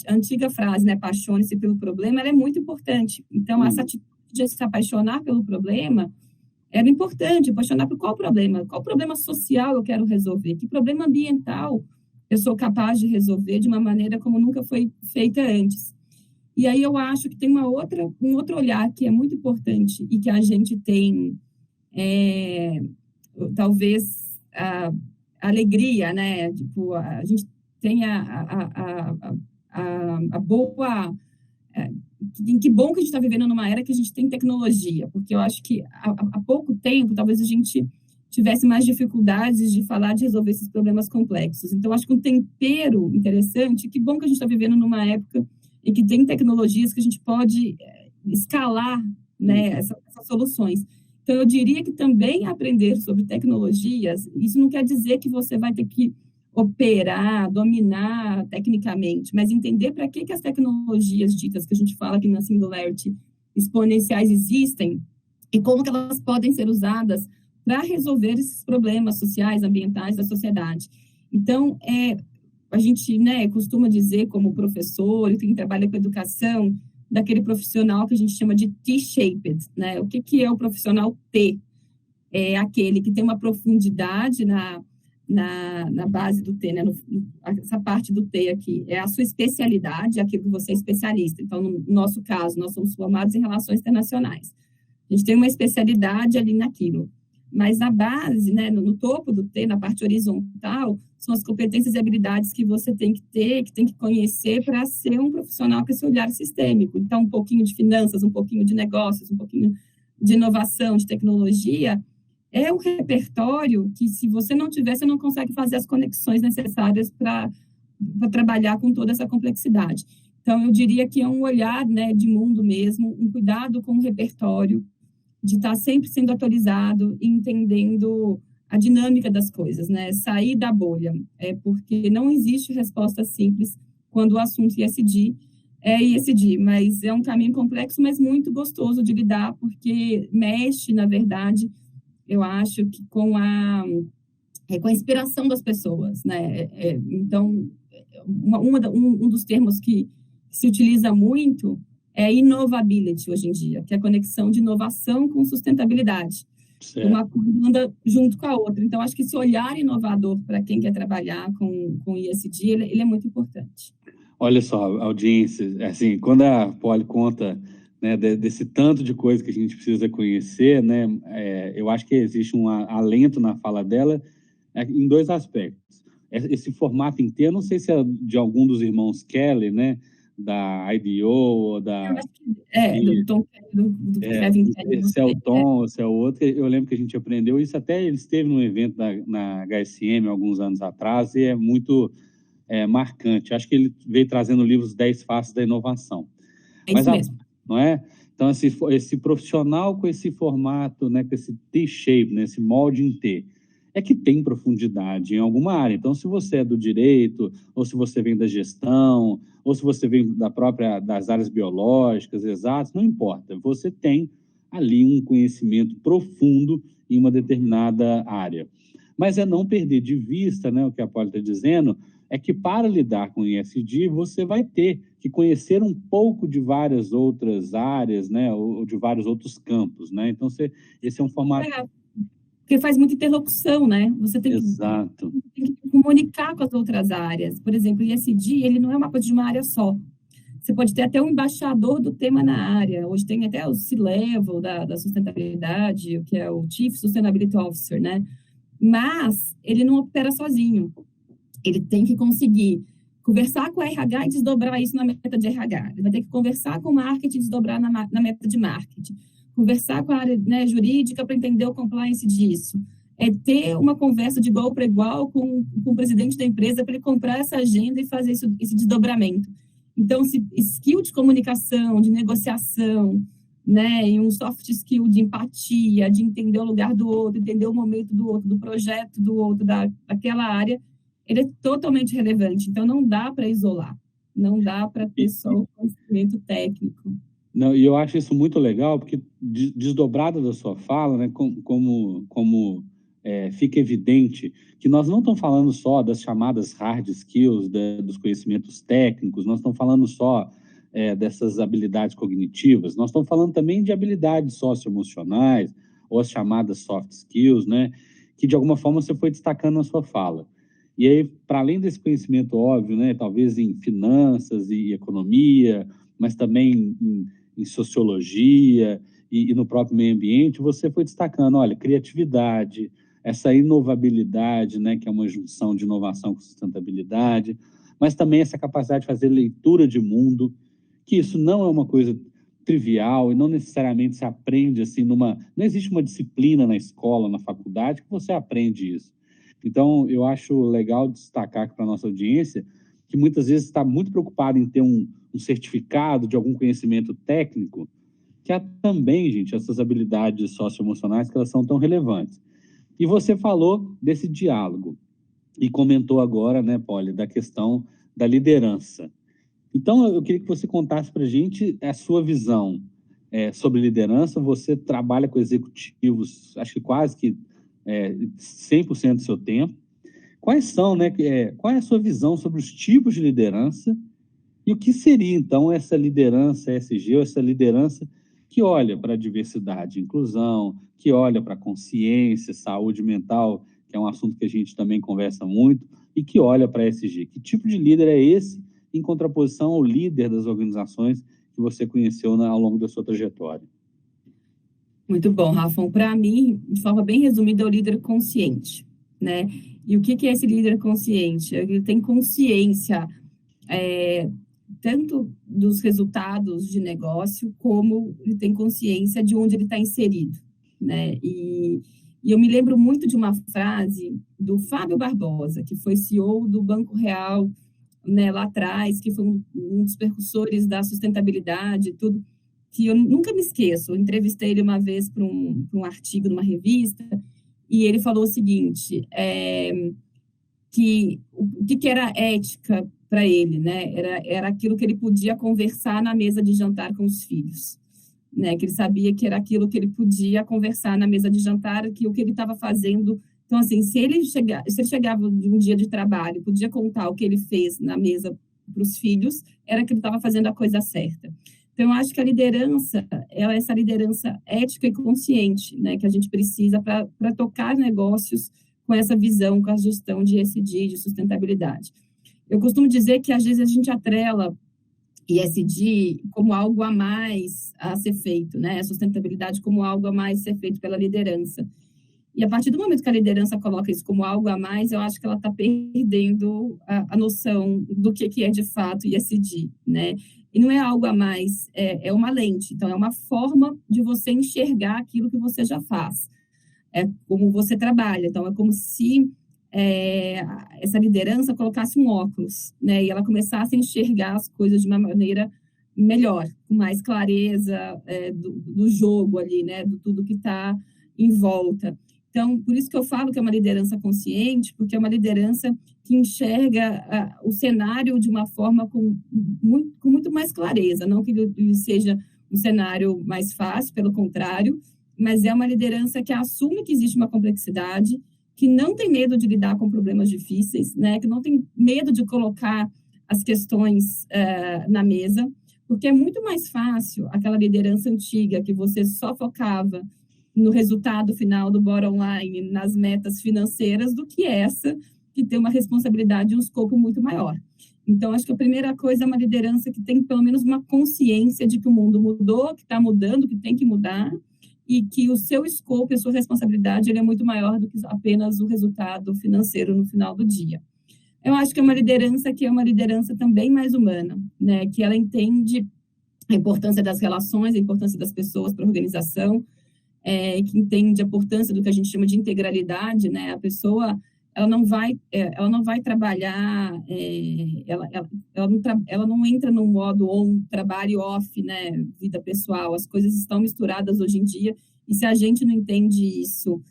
A antiga frase, né, apaixone-se pelo problema, ela é muito importante. Então, essa atitude de se apaixonar pelo problema era importante, apaixonar por qual problema social eu quero resolver, que problema ambiental eu sou capaz de resolver de uma maneira como nunca foi feita antes. E aí eu acho que tem um outro olhar que é muito importante e que a gente tem, talvez, a alegria, né? Tipo, a gente tem a boa... que bom que a gente está vivendo numa era que a gente tem tecnologia, porque eu acho que há pouco tempo, talvez a gente tivesse mais dificuldades de falar, de resolver esses problemas complexos. Então, acho que um tempero interessante, que bom que a gente está vivendo numa época em que tem tecnologias que a gente pode escalar, né, essas soluções. Então, eu diria que também aprender sobre tecnologias, isso não quer dizer que você vai ter que operar, dominar tecnicamente, mas entender para que as tecnologias ditas que a gente fala aqui na Singularity exponenciais existem, e como que elas podem ser usadas para resolver esses problemas sociais, ambientais da sociedade. Então, a gente, né, costuma dizer como professor e quem trabalha com educação, daquele profissional que a gente chama de T-shaped, né? O que é o profissional T? É aquele que tem uma profundidade na base do T, né? Essa parte do T aqui é a sua especialidade, é aquilo que você é especialista. Então, no nosso caso, nós somos formados em relações internacionais. A gente tem uma especialidade ali naquilo. Mas na base, né, no topo do T, na parte horizontal, são as competências e habilidades que você tem que ter, que tem que conhecer para ser um profissional com esse olhar sistêmico. Então, um pouquinho de finanças, um pouquinho de negócios, um pouquinho de inovação, de tecnologia, é um repertório que, se você não tiver, você não consegue fazer as conexões necessárias para trabalhar com toda essa complexidade. Então, eu diria que é um olhar, né, de mundo mesmo, um cuidado com o repertório, de estar sempre sendo atualizado e entendendo a dinâmica das coisas, né? Sair da bolha, porque não existe resposta simples quando o assunto ISD é ISD, mas é um caminho complexo, mas muito gostoso de lidar, porque mexe, na verdade, eu acho que com a inspiração das pessoas, né? Então, um dos termos que se utiliza muito é innovability hoje em dia, que é a conexão de inovação com sustentabilidade. Certo. Uma coisa anda junto com a outra. Então, acho que esse olhar inovador para quem quer trabalhar com ISD, ele é muito importante. Olha só, audiência, assim, quando a Polly conta, né, desse tanto de coisa que a gente precisa conhecer, né, eu acho que existe um alento na fala dela em dois aspectos. Esse formato inteiro, não sei se é de algum dos irmãos Kelly, né, da IDEO ou da... Do Tom, do Kevin Kelly. Se é o Tom ou se é o outro, eu lembro que a gente aprendeu isso, até ele esteve num evento na HSM alguns anos atrás, e é muito marcante. Acho que ele veio trazendo o livro Os 10 Faces da Inovação. É isso mesmo. Não é? Então, esse profissional com esse formato, né, com esse T-shape, né, esse molde em T, é que tem profundidade em alguma área. Então, se você é do direito, ou se você vem da gestão, ou se você vem das áreas biológicas, exatas, não importa. Você tem ali um conhecimento profundo em uma determinada área. Mas é não perder de vista, né, o que a Polly está dizendo, é que para lidar com o ISD, você vai ter que conhecer um pouco de várias outras áreas, né, ou de vários outros campos, né? Então, esse é um formato... Porque faz muita interlocução, né? Você tem Exato. que comunicar com as outras áreas. Por exemplo, o ISD, ele não é uma coisa de uma área só. Você pode ter até um embaixador do tema na área. Hoje tem até o C-Level da sustentabilidade, que é o Chief Sustainability Officer, né? Mas ele não opera sozinho. Ele tem que conseguir conversar com o RH e desdobrar isso na meta de RH. Ele vai ter que conversar com o marketing e desdobrar na meta de marketing. Conversar com a área, né, jurídica para entender o compliance disso. É ter uma conversa de igual para igual com o presidente da empresa para ele comprar essa agenda e fazer esse desdobramento. Então, esse skill de comunicação, de negociação, né, e um soft skill de empatia, de entender o lugar do outro, entender o momento do outro, do projeto do outro, daquela área, ele é totalmente relevante. Então, não dá para isolar, não dá para ter só o conhecimento técnico. Não, e eu acho isso muito legal, porque desdobrada da sua fala, né, como fica evidente que nós não estamos falando só das chamadas hard skills, dos conhecimentos técnicos, nós estamos falando só dessas habilidades cognitivas, nós estamos falando também de habilidades socioemocionais, ou as chamadas soft skills, né, que de alguma forma você foi destacando na sua fala. E aí, para além desse conhecimento óbvio, né, talvez em finanças e economia, mas também em sociologia e no próprio meio ambiente, você foi destacando, olha, criatividade, essa inovabilidade, né, que é uma junção de inovação com sustentabilidade, mas também essa capacidade de fazer leitura de mundo, que isso não é uma coisa trivial e não necessariamente se aprende assim não existe uma disciplina na escola, na faculdade, que você aprende isso. Então, eu acho legal destacar para a nossa audiência que muitas vezes está muito preocupado em ter um certificado de algum conhecimento técnico, que há também, gente, essas habilidades socioemocionais que elas são tão relevantes. E você falou desse diálogo e comentou agora, né, Polly, da questão da liderança. Então, eu queria que você contasse para a gente a sua visão sobre liderança, você trabalha com executivos, acho que quase que 100% do seu tempo. Quais são, né? Qual é a sua visão sobre os tipos de liderança e o que seria, então, essa liderança ESG, ou essa liderança que olha para a diversidade e inclusão, que olha para a consciência, saúde mental, que é um assunto que a gente também conversa muito, e que olha para a ESG. Que tipo de líder é esse, em contraposição ao líder das organizações que você conheceu ao longo da sua trajetória? Muito bom, Rafa. Para mim, de forma bem resumida, é o líder consciente, né? E o que é esse líder consciente? Ele tem consciência tanto dos resultados de negócio, como ele tem consciência de onde ele está inserido, né? E eu me lembro muito de uma frase do Fábio Barbosa, que foi CEO do Banco Real, né, lá atrás, que foi um dos precursores da sustentabilidade e tudo, que eu nunca me esqueço. Eu entrevistei ele uma vez para um artigo numa revista, e ele falou o seguinte, que o que era ética para ele, né? Era aquilo que ele podia conversar na mesa de jantar com os filhos, né? Que ele sabia que era aquilo que ele podia conversar na mesa de jantar, que o que ele estava fazendo. Então, assim, se ele chegava de um dia de trabalho, podia contar o que ele fez na mesa para os filhos, era que ele estava fazendo a coisa certa. Então, eu acho que a liderança, ela é essa liderança ética e consciente, né? Que a gente precisa para tocar negócios com essa visão, com a gestão de ESG, de sustentabilidade. Eu costumo dizer que, às vezes, a gente atrela ESG como algo a mais a ser feito, né? A sustentabilidade como algo a mais a ser feito pela liderança. E, a partir do momento que a liderança coloca isso como algo a mais, eu acho que ela está perdendo a noção do que é, de fato, ESG, né? E não é algo a mais, é uma lente. Então, é uma forma de você enxergar aquilo que você já faz. É como você trabalha. Então, é como se essa liderança colocasse um óculos, né? E ela começasse a enxergar as coisas de uma maneira melhor, com mais clareza do jogo ali, né? Do tudo que está em volta. Então, por isso que eu falo que é uma liderança consciente, porque é uma liderança que enxerga o cenário de uma forma com muito mais clareza, não que ele seja um cenário mais fácil, pelo contrário, mas é uma liderança que assume que existe uma complexidade, que não tem medo de lidar com problemas difíceis, né? Que não tem medo de colocar as questões na mesa, porque é muito mais fácil aquela liderança antiga que você só focava no resultado final do bottom line, nas metas financeiras, do que essa que tem uma responsabilidade e um escopo muito maior. Então, acho que a primeira coisa é uma liderança que tem pelo menos uma consciência de que o mundo mudou, que está mudando, que tem que mudar, e que o seu escopo e a sua responsabilidade ele é muito maior do que apenas o resultado financeiro no final do dia. Eu acho que é uma liderança que é uma liderança também mais humana, né? Que ela entende a importância das relações, a importância das pessoas para a organização, que entende a importância do que a gente chama de integralidade, né? A pessoa ela não vai trabalhar, ela não entra no modo on, trabalho e off, né? Vida pessoal, as coisas estão misturadas hoje em dia, e se a gente não entende isso,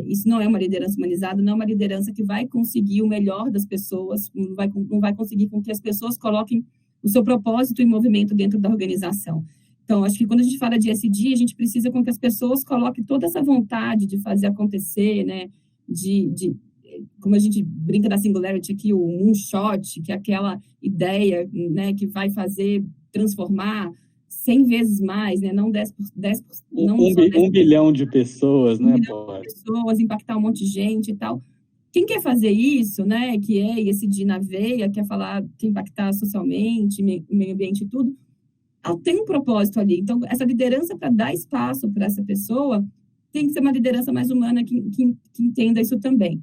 isso não é uma liderança humanizada, não é uma liderança que vai conseguir o melhor das pessoas, não vai conseguir com que as pessoas coloquem o seu propósito em movimento dentro da organização. Então, acho que quando a gente fala de ESG, a gente precisa com que as pessoas coloquem toda essa vontade de fazer acontecer, né? Como a gente brinca da Singularity aqui, o moonshot, que é aquela ideia, né, que vai fazer, transformar 100 vezes mais, né? Não 10%, não só 10%, 1 bilhão de pessoas, né? 1 bilhão de pessoas, impactar um monte de gente e tal. Quem quer fazer isso, né, que é ESG na veia, quer falar, quer impactar socialmente, meio ambiente e tudo, ela tem um propósito ali. Então, essa liderança, para dar espaço para essa pessoa, tem que ser uma liderança mais humana que entenda isso também.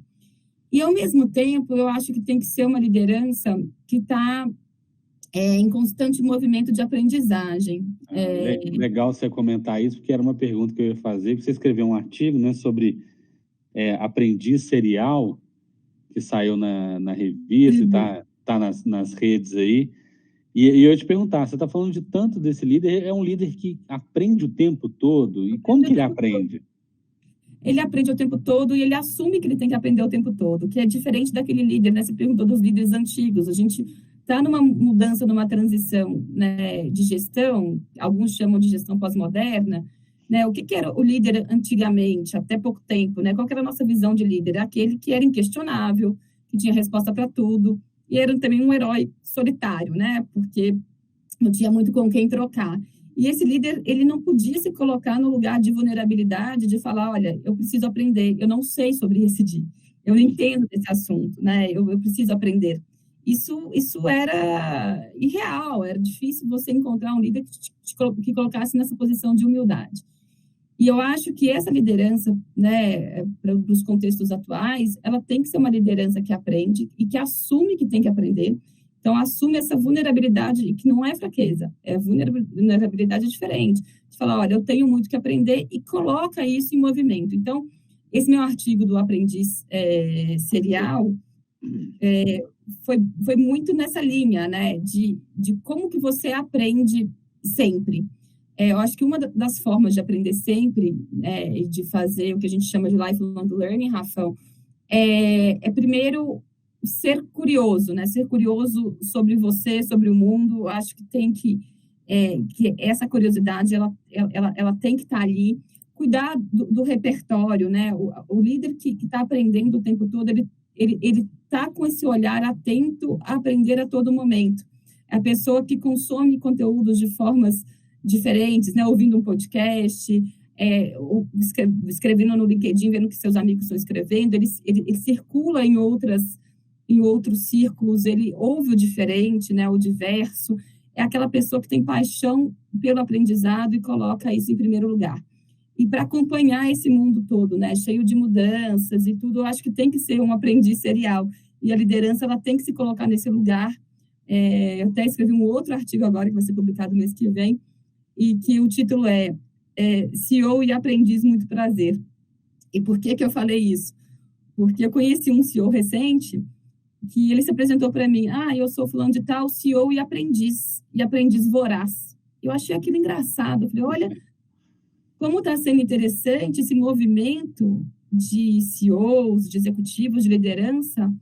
E, ao mesmo tempo, eu acho que tem que ser uma liderança que está em constante movimento de aprendizagem. Legal você comentar isso, porque era uma pergunta que eu ia fazer. Você escreveu um artigo, né, sobre aprendiz serial, que saiu na revista, e está nas redes aí. E eu ia te perguntar, você está falando de tanto desse líder, é um líder que aprende o tempo todo? E como que ele aprende? Ele aprende o tempo todo e ele assume que ele tem que aprender o tempo todo, que é diferente daquele líder, né? Você perguntou dos líderes antigos. A gente está numa mudança, numa transição, né, de gestão, alguns chamam de gestão pós-moderna, né? O que era o líder antigamente, até pouco tempo, né? Qual que era a nossa visão de líder? Aquele que era inquestionável, que tinha resposta para tudo, e era também um herói solitário, né? Porque não tinha muito com quem trocar. E esse líder, ele não podia se colocar no lugar de vulnerabilidade, de falar, olha, eu preciso aprender, eu não sei sobre ESG, eu não entendo desse assunto, né? Eu preciso aprender. Isso era irreal, era difícil você encontrar um líder que colocasse nessa posição de humildade. E eu acho que essa liderança, né, para os contextos atuais, ela tem que ser uma liderança que aprende e que assume que tem que aprender. Então, assume essa vulnerabilidade, que não é fraqueza, é vulnerabilidade diferente. De falar, olha, eu tenho muito que aprender e coloca isso em movimento. Então, esse meu artigo do aprendiz serial foi muito nessa linha, né, de como que você aprende sempre. Eu acho que uma das formas de aprender sempre, de fazer o que a gente chama de lifelong learning, Rafael, primeiro ser curioso, né? Ser curioso sobre você, sobre o mundo. Acho que tem que essa curiosidade ela tem que estar ali. Cuidar do repertório, né? O líder que está aprendendo o tempo todo, ele está com esse olhar atento a aprender a todo momento. É a pessoa que consome conteúdos de formas diferentes, né? Ouvindo um podcast, escrevendo no LinkedIn, vendo o que seus amigos estão escrevendo, ele circula em outros círculos, ele ouve o diferente, né? O diverso. É aquela pessoa que tem paixão pelo aprendizado e coloca isso em primeiro lugar. E para acompanhar esse mundo todo, né? Cheio de mudanças e tudo, eu acho que tem que ser um aprendiz serial. E a liderança, ela tem que se colocar nesse lugar. Eu até escrevi um outro artigo agora, que vai ser publicado no mês que vem, e que o título é CEO e Aprendiz Muito Prazer. E por que eu falei isso? Porque eu conheci um CEO recente que ele se apresentou para mim, eu sou fulano de tal, CEO e aprendiz voraz. Eu achei aquilo engraçado, eu falei, olha, como está sendo interessante esse movimento de CEOs, de executivos, de liderança,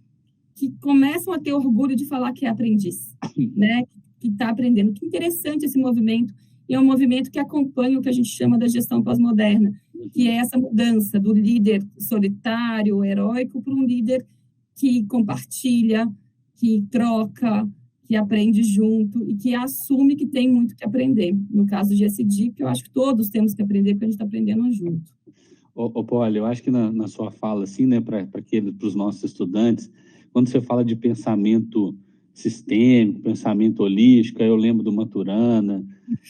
que começam a ter orgulho de falar que é aprendiz, né? Que está aprendendo. Que interessante esse movimento. E é um movimento que acompanha o que a gente chama da gestão pós-moderna, que é essa mudança do líder solitário, heróico, para um líder que compartilha, que troca, que aprende junto e que assume que tem muito que aprender. No caso de ESG, que eu acho que todos temos que aprender, porque a gente está aprendendo junto. Paulo, eu acho que na sua fala, assim, né, para os nossos estudantes, quando você fala de pensamento sistêmico, pensamento holístico, eu lembro do Maturana,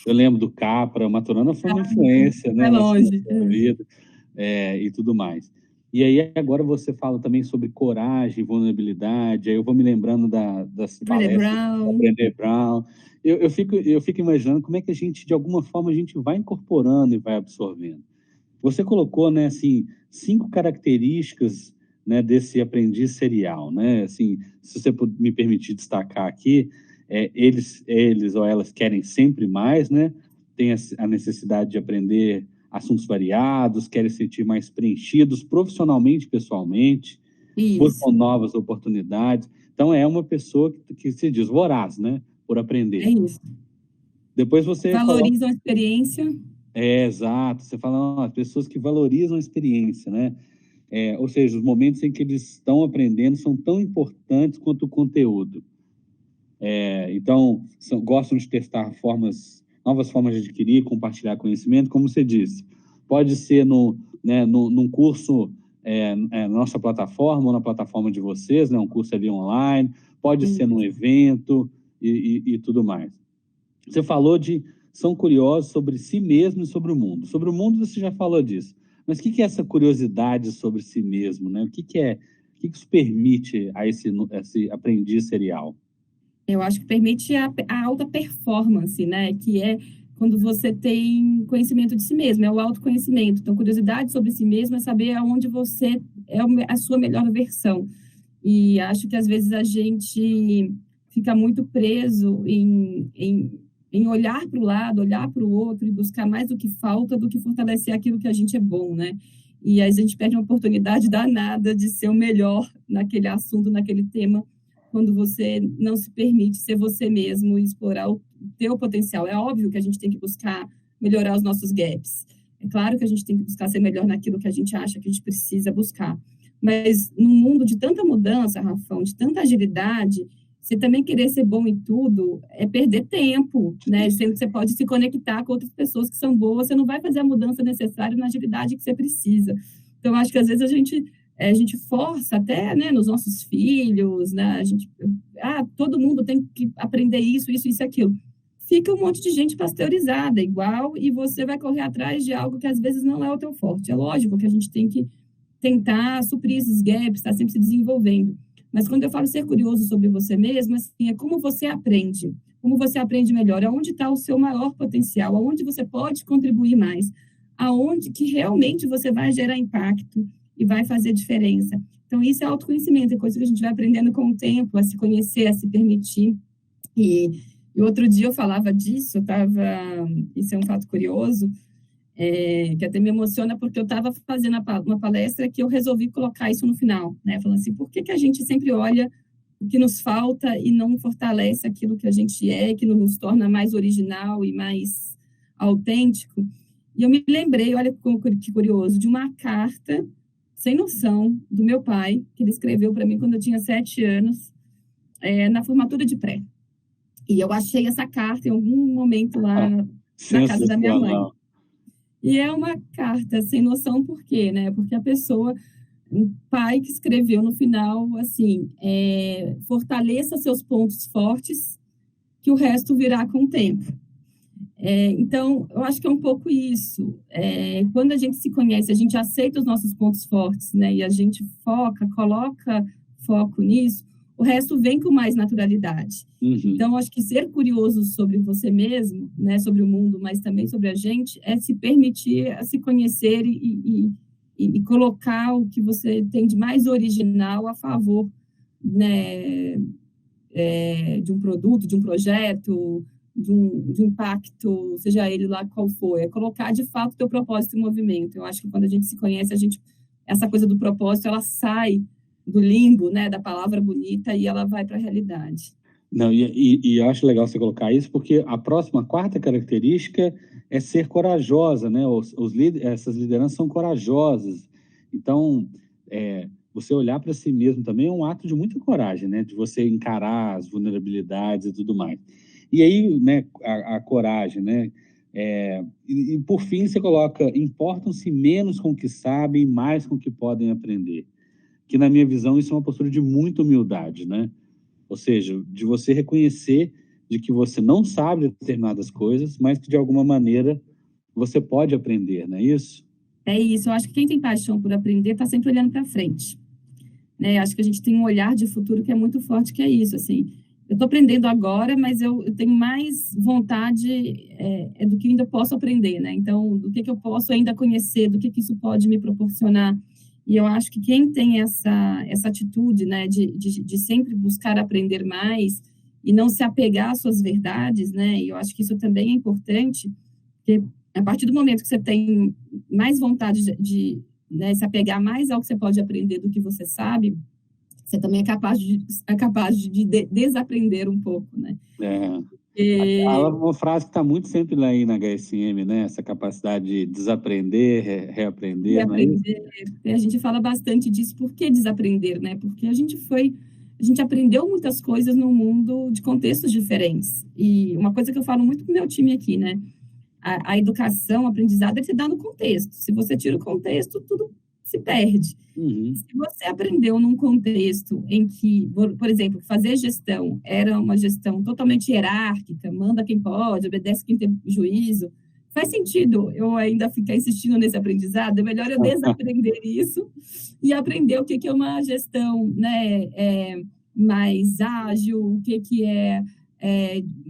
eu lembro do Capra. O Maturana foi uma influência, né, na sua vida, e tudo mais. E aí agora você fala também sobre coragem, vulnerabilidade. Aí eu vou me lembrando das palestras da Brené Brown. Eu fico imaginando como é que a gente, de alguma forma, a gente vai incorporando e vai absorvendo. Você colocou, né, assim, 5 características, né, desse aprendiz serial, né? Assim, se você me permitir destacar aqui, eles ou elas querem sempre mais, né? Tem a necessidade de aprender assuntos variados, querem se sentir mais preenchidos profissionalmente, pessoalmente, buscam novas oportunidades. Então, é uma pessoa que se diz voraz, né? Por aprender. É isso. Depois você valorizam a experiência. Exato. Você fala, pessoas que valorizam a experiência, né? Ou seja, os momentos em que eles estão aprendendo são tão importantes quanto o conteúdo. Então, gostam de testar novas formas de adquirir, compartilhar conhecimento, como você disse. Pode ser num curso na nossa plataforma ou na plataforma de vocês, né, um curso ali online, pode ser num evento e tudo mais. Você falou são curiosos sobre si mesmo e sobre o mundo. Sobre o mundo você já falou disso. Mas o que é essa curiosidade sobre si mesmo, né? O que isso permite a esse aprendiz serial? Eu acho que permite a alta performance, né? Que é quando você tem conhecimento de si mesmo, é o autoconhecimento. Então, curiosidade sobre si mesmo é saber aonde você é a sua melhor versão. E acho que, às vezes, a gente fica muito preso em olhar para o lado, olhar para o outro e buscar mais do que falta do que fortalecer aquilo que a gente é bom, né? E aí a gente perde uma oportunidade danada de ser o melhor naquele assunto, naquele tema, quando você não se permite ser você mesmo e explorar o teu potencial. É óbvio que a gente tem que buscar melhorar os nossos gaps. É claro que a gente tem que buscar ser melhor naquilo que a gente acha que a gente precisa buscar. Mas num mundo de tanta mudança, Rafão, de tanta agilidade, você também querer ser bom em tudo é perder tempo, né? Sendo que você pode se conectar com outras pessoas que são boas, você não vai fazer a mudança necessária na agilidade que você precisa. Então, acho que às vezes a gente força até, né, nos nossos filhos, né? Todo mundo tem que aprender isso e aquilo. Fica um monte de gente pasteurizada, igual, e você vai correr atrás de algo que às vezes não é o teu forte. É lógico que a gente tem que tentar suprir esses gaps, estar sempre se desenvolvendo. Mas quando eu falo ser curioso sobre você mesmo, assim, é como você aprende melhor, aonde está o seu maior potencial, aonde você pode contribuir mais, aonde que realmente você vai gerar impacto e vai fazer diferença. Então, isso é autoconhecimento, é coisa que a gente vai aprendendo com o tempo, a se conhecer, a se permitir. E outro dia eu falava disso, isso é um fato curioso, que até me emociona, porque eu estava fazendo uma palestra que eu resolvi colocar isso no final, né? Falando assim, por que a gente sempre olha o que nos falta e não fortalece aquilo que a gente que nos torna mais original e mais autêntico? E eu me lembrei, olha que curioso, de uma carta, sem noção, do meu pai, que ele escreveu para mim quando eu tinha 7 anos, na formatura de pré. E eu achei essa carta em algum momento lá na casa da minha mãe. E é uma carta sem noção, por quê, né? Porque um pai que escreveu no final, assim, fortaleça seus pontos fortes, que o resto virá com o tempo. Então, eu acho que é um pouco isso. Quando a gente se conhece, a gente aceita os nossos pontos fortes, né? E a gente coloca foco nisso, o resto vem com mais naturalidade. Uhum. Então, acho que ser curioso sobre você mesmo, né, sobre o mundo, mas também sobre a gente, é se permitir a se conhecer e colocar o que você tem de mais original a favor, né, de um produto, de um projeto, de um impacto, seja ele lá qual for. É colocar, de fato, o teu propósito em movimento. Eu acho que quando a gente se conhece, essa coisa do propósito, ela sai do limbo, né, da palavra bonita, e ela vai para a realidade. Não, e eu acho legal você colocar isso, porque a quarta característica é ser corajosa, né? Essas lideranças são corajosas. Então, você olhar para si mesmo também é um ato de muita coragem, né? De você encarar as vulnerabilidades e tudo mais. E aí, né, a coragem, né? E por fim, você coloca, importam-se menos com o que sabem, mais com o que podem aprender. Que, na minha visão, isso é uma postura de muita humildade, né? Ou seja, de você reconhecer de que você não sabe determinadas coisas, mas que, de alguma maneira, você pode aprender, não é isso? É isso. Eu acho que quem tem paixão por aprender está sempre olhando para frente, né? Acho que a gente tem um olhar de futuro que é muito forte, que é isso, assim. Eu estou aprendendo agora, mas eu tenho mais vontade do que ainda posso aprender, né? Então, do que eu posso ainda conhecer, do que isso pode me proporcionar. E eu acho que quem tem essa atitude, né, de sempre buscar aprender mais e não se apegar às suas verdades, né, e eu acho que isso também é importante, porque a partir do momento que você tem mais vontade né, se apegar mais ao que você pode aprender do que você sabe, você também é capaz de desaprender um pouco, né? Uma frase que está muito sempre lá aí na HSM, né? Essa capacidade de desaprender, reaprender. Reaprender. A gente fala bastante disso. Por que desaprender, né? Porque a gente aprendeu muitas coisas no mundo de contextos diferentes. E uma coisa que eu falo muito com o meu time aqui, né? A educação, o aprendizado, ele se dá no contexto. Se você tira o contexto, tudo se perde. Uhum. Se você aprendeu num contexto em que, por exemplo, fazer gestão era uma gestão totalmente hierárquica, manda quem pode, obedece quem tem juízo, faz sentido eu ainda ficar insistindo nesse aprendizado? É melhor eu desaprender isso e aprender o que é uma gestão, né, mais ágil, o que é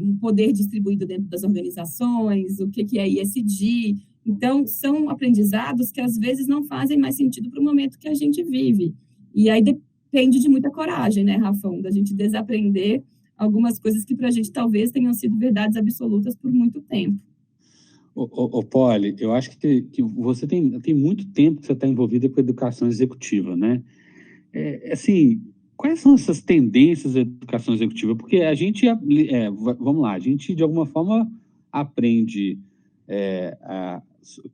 um poder distribuído dentro das organizações, o que é ESG. Então, são aprendizados que às vezes não fazem mais sentido para o momento que a gente vive. E aí depende de muita coragem, né, Rafão, da gente desaprender algumas coisas que para a gente talvez tenham sido verdades absolutas por muito tempo. Poli, eu acho que você tem muito tempo que você está envolvida com a educação executiva, né? Assim, Quais são essas tendências da educação executiva? Porque a gente, vamos lá, a gente de alguma forma aprende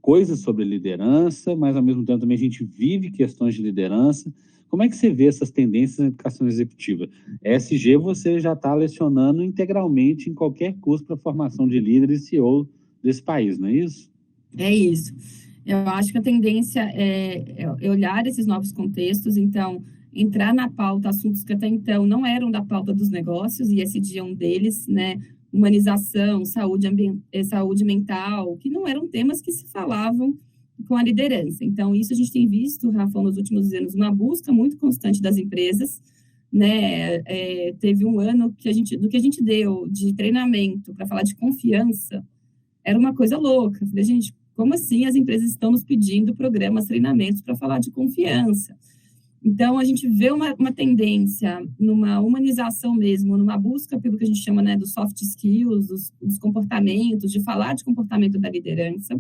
coisas sobre liderança, mas ao mesmo tempo também a gente vive questões de liderança. Como é que você vê essas tendências na educação executiva? ESG você já está lecionando integralmente em qualquer curso para formação de líderes e CEO desse país, não é isso? É isso. Eu acho que a tendência é olhar esses novos contextos, então, entrar na pauta assuntos que até então não eram da pauta dos negócios, e esse dia é um deles, né? Humanização, saúde mental, que não eram temas que se falavam com a liderança. Então, isso a gente tem visto, Rafa, nos últimos anos, uma busca muito constante das empresas, né? Teve um ano do que a gente deu de treinamento para falar de confiança, era uma coisa louca. Eu falei, gente, como assim as empresas estão nos pedindo programas, treinamentos para falar de confiança? Então, a gente vê uma tendência numa humanização mesmo, numa busca pelo que a gente chama, né, dos soft skills, dos comportamentos, de falar de comportamento da liderança.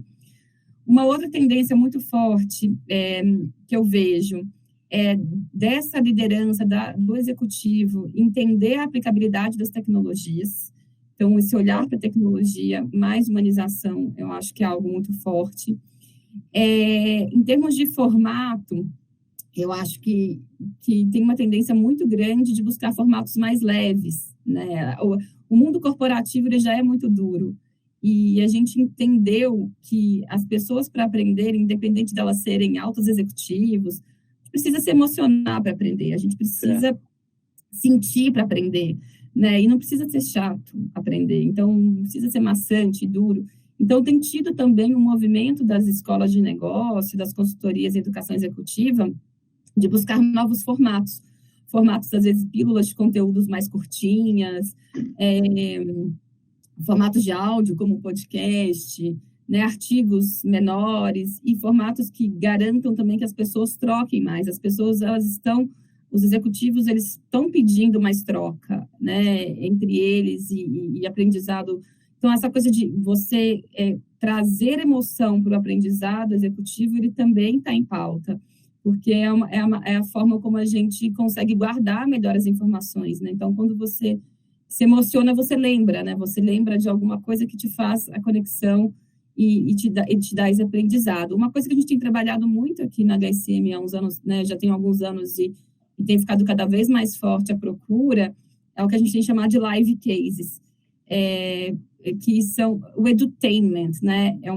Uma outra tendência muito forte que eu vejo é dessa liderança do executivo entender a aplicabilidade das tecnologias. Então, esse olhar para a tecnologia, mais humanização, eu acho que é algo muito forte. Em termos de formato, eu acho que tem uma tendência muito grande de buscar formatos mais leves, né? O mundo corporativo ele já é muito duro, e a gente entendeu que as pessoas, para aprenderem, independente delas serem altos executivos, precisa se emocionar para aprender, a gente precisa sentir para aprender, né? E não precisa ser chato aprender, então não precisa ser maçante, duro. Então, tem tido também um movimento das escolas de negócio, das consultorias em educação executiva, de buscar novos formatos. Formatos, às vezes, pílulas de conteúdos mais curtinhas, formatos de áudio, como podcast, né, artigos menores, e formatos que garantam também que as pessoas troquem mais. As pessoas, os executivos, eles estão pedindo mais troca, né, entre eles e aprendizado. Então, essa coisa de você trazer emoção para o aprendizado executivo, ele também está em pauta, porque é a forma como a gente consegue guardar melhor as informações, né? Então, quando você se emociona, você lembra, né? Você lembra de alguma coisa que te faz a conexão e te dá esse aprendizado. Uma coisa que a gente tem trabalhado muito aqui na HSM há uns anos, né? Já tem alguns anos e tem ficado cada vez mais forte a procura, é o que a gente tem chamado de live cases, que são o edutainment, né? É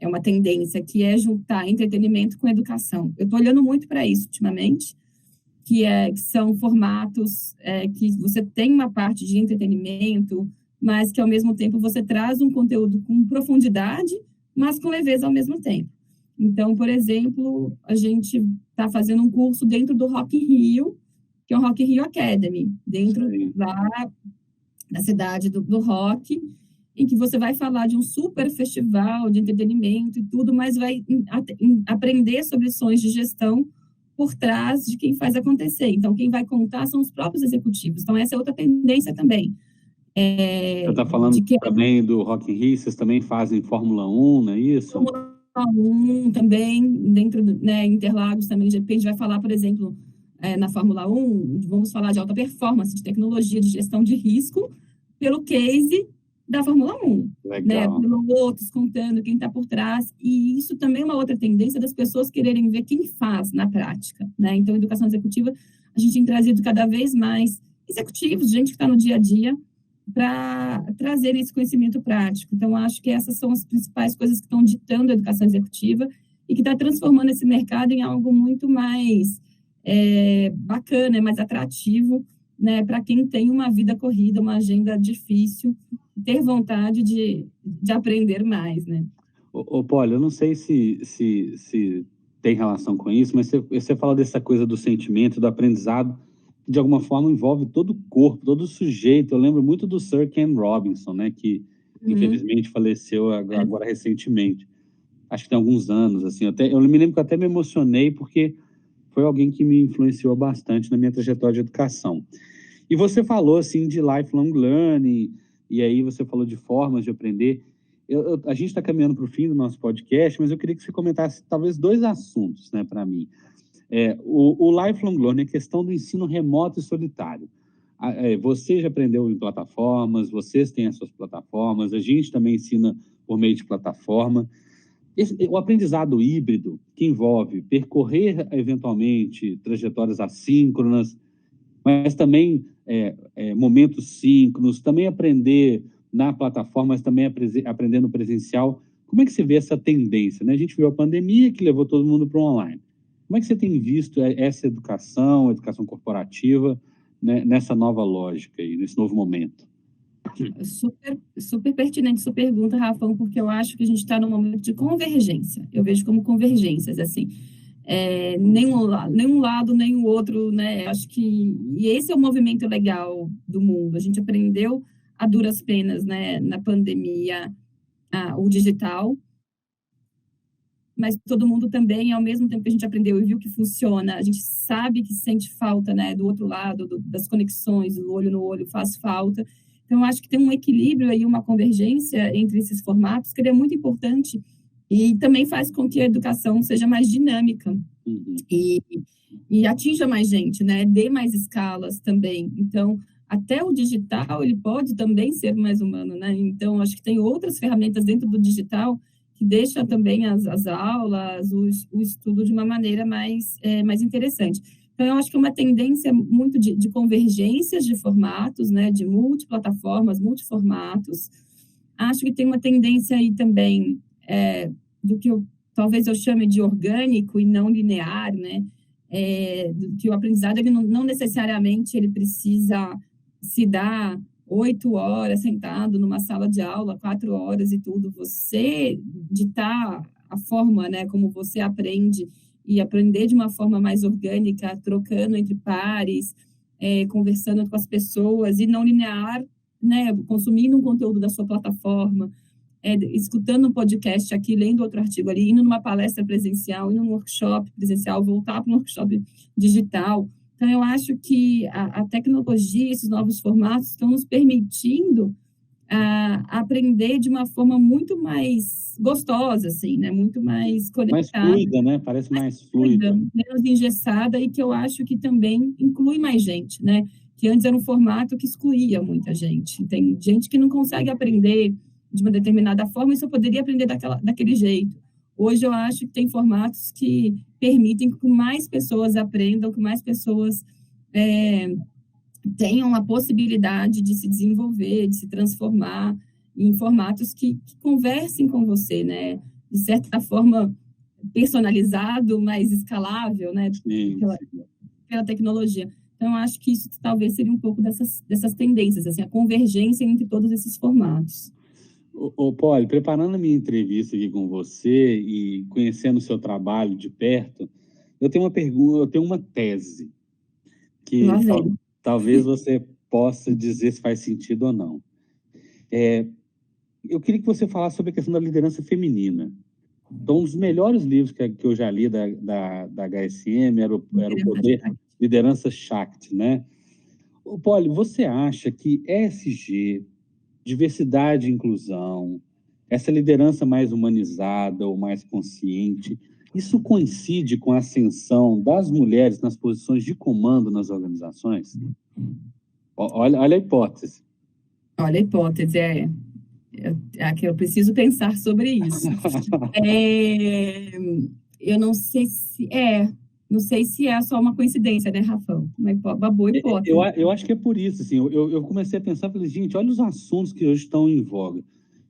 uma tendência que é juntar entretenimento com educação. Eu estou olhando muito para isso ultimamente, que são formatos que você tem uma parte de entretenimento, mas que, ao mesmo tempo, você traz um conteúdo com profundidade, mas com leveza ao mesmo tempo. Então, por exemplo, a gente está fazendo um curso dentro do Rock in Rio, que é o Rock in Rio Academy, dentro lá da cidade do rock, em que você vai falar de um super festival de entretenimento e tudo, mas vai aprender sobre lições de gestão por trás de quem faz acontecer. Então, quem vai contar são os próprios executivos. Então, essa é outra tendência também. Você está falando também do Rock in Rio, vocês também fazem Fórmula 1, não é isso? Fórmula 1 também, dentro Interlagos também, de repente vai falar, por exemplo, na Fórmula 1, vamos falar de alta performance, de tecnologia, de gestão de risco, pelo case da Fórmula 1. Legal. Né? Pilotos contando quem está por trás, e isso também é uma outra tendência das pessoas quererem ver quem faz na prática, né? Então, educação executiva, a gente tem trazido cada vez mais executivos, gente que está no dia a dia, para trazer esse conhecimento prático. Então, acho que essas são as principais coisas que estão ditando a educação executiva e que está transformando esse mercado em algo muito mais bacana, mais atrativo, né, para quem tem uma vida corrida, uma agenda difícil, ter vontade de aprender mais, né? Polly, eu não sei se tem relação com isso, mas você fala dessa coisa do sentimento, do aprendizado, que de alguma forma envolve todo o corpo, todo o sujeito. Eu lembro muito do Sir Ken Robinson, né, que infelizmente faleceu agora recentemente. Acho que tem alguns anos, assim. Eu me lembro que eu até me emocionei, porque foi alguém que me influenciou bastante na minha trajetória de educação. E você falou, assim, de lifelong learning, e aí você falou de formas de aprender. A gente está caminhando para o fim do nosso podcast, mas eu queria que você comentasse talvez 2 assuntos, né, para mim. O lifelong learning, a questão do ensino remoto e solitário. Você já aprendeu em plataformas, vocês têm as suas plataformas, a gente também ensina por meio de plataforma. O aprendizado híbrido, que envolve percorrer, eventualmente, trajetórias assíncronas, mas também momentos síncronos, também aprender na plataforma, mas também aprender no presencial. Como é que você vê essa tendência, né? A gente viu a pandemia que levou todo mundo para o online. Como é que você tem visto essa educação corporativa, né, nessa nova lógica e nesse novo momento? Super, super pertinente sua pergunta, Rafão, porque eu acho que a gente está num momento de convergência. Eu vejo como convergências, assim. Nenhum lado, nem o outro, né? Acho que... E esse é o movimento legal do mundo. A gente aprendeu a duras penas, né, na pandemia, o digital, mas todo mundo também, ao mesmo tempo que a gente aprendeu e viu que funciona, a gente sabe que sente falta, né, do outro lado, das conexões, do olho no olho faz falta. Então, eu acho que tem um equilíbrio aí, uma convergência entre esses formatos, que é muito importante e também faz com que a educação seja mais dinâmica e atinja mais gente, né, dê mais escalas também. Então, até o digital, ele pode também ser mais humano, né? Então, acho que tem outras ferramentas dentro do digital que deixa também as aulas, o estudo de uma maneira mais interessante. Então, eu acho que é uma tendência muito de convergências de formatos, né, de multiplataformas, multiformatos. Acho que tem uma tendência aí também do que talvez eu chame de orgânico e não linear, né, do que o aprendizado ele não necessariamente ele precisa se dar 8 horas sentado numa sala de aula, 4 horas e tudo, você ditar a forma, né, como você aprende e aprender de uma forma mais orgânica, trocando entre pares, conversando com as pessoas e não linear, né, consumindo um conteúdo da sua plataforma, escutando um podcast aqui, lendo outro artigo ali, indo numa palestra presencial, indo num workshop presencial, voltar para um workshop digital. Então, eu acho que a tecnologia, esses novos formatos estão nos permitindo aprender de uma forma muito mais gostosa, assim, né? Muito mais conectada. Mais fluida, né? Parece mais fluida. Menos engessada e que eu acho que também inclui mais gente, né? Que antes era um formato que excluía muita gente. Tem gente que não consegue aprender de uma determinada forma e só poderia aprender daquele jeito. Hoje eu acho que tem formatos que permitem que mais pessoas aprendam, que mais pessoas tenham a possibilidade de se desenvolver, de se transformar em formatos que conversem com você, né? De certa forma, personalizado, mas escalável, né? Pela tecnologia. Então, eu acho que isso talvez seria um pouco dessas tendências, assim, a convergência entre todos esses formatos. Polly, preparando a minha entrevista aqui com você e conhecendo o seu trabalho de perto, eu tenho uma pergunta, eu tenho uma tese que talvez você possa dizer se faz sentido ou não. Eu queria que você falasse sobre a questão da liderança feminina. Então, um dos melhores livros que eu já li da HSM era o Poder, Liderança Shakti, né? Polly, você acha que ESG, diversidade e inclusão, essa liderança mais humanizada ou mais consciente, isso coincide com a ascensão das mulheres nas posições de comando nas organizações? Olha a hipótese. Olha a hipótese, que eu preciso pensar sobre isso. Eu não sei se é só uma coincidência, né, Rafão? Uma boa hipótese. Eu acho que é por isso, assim, eu comecei a pensar, falei, gente, olha os assuntos que hoje estão em voga.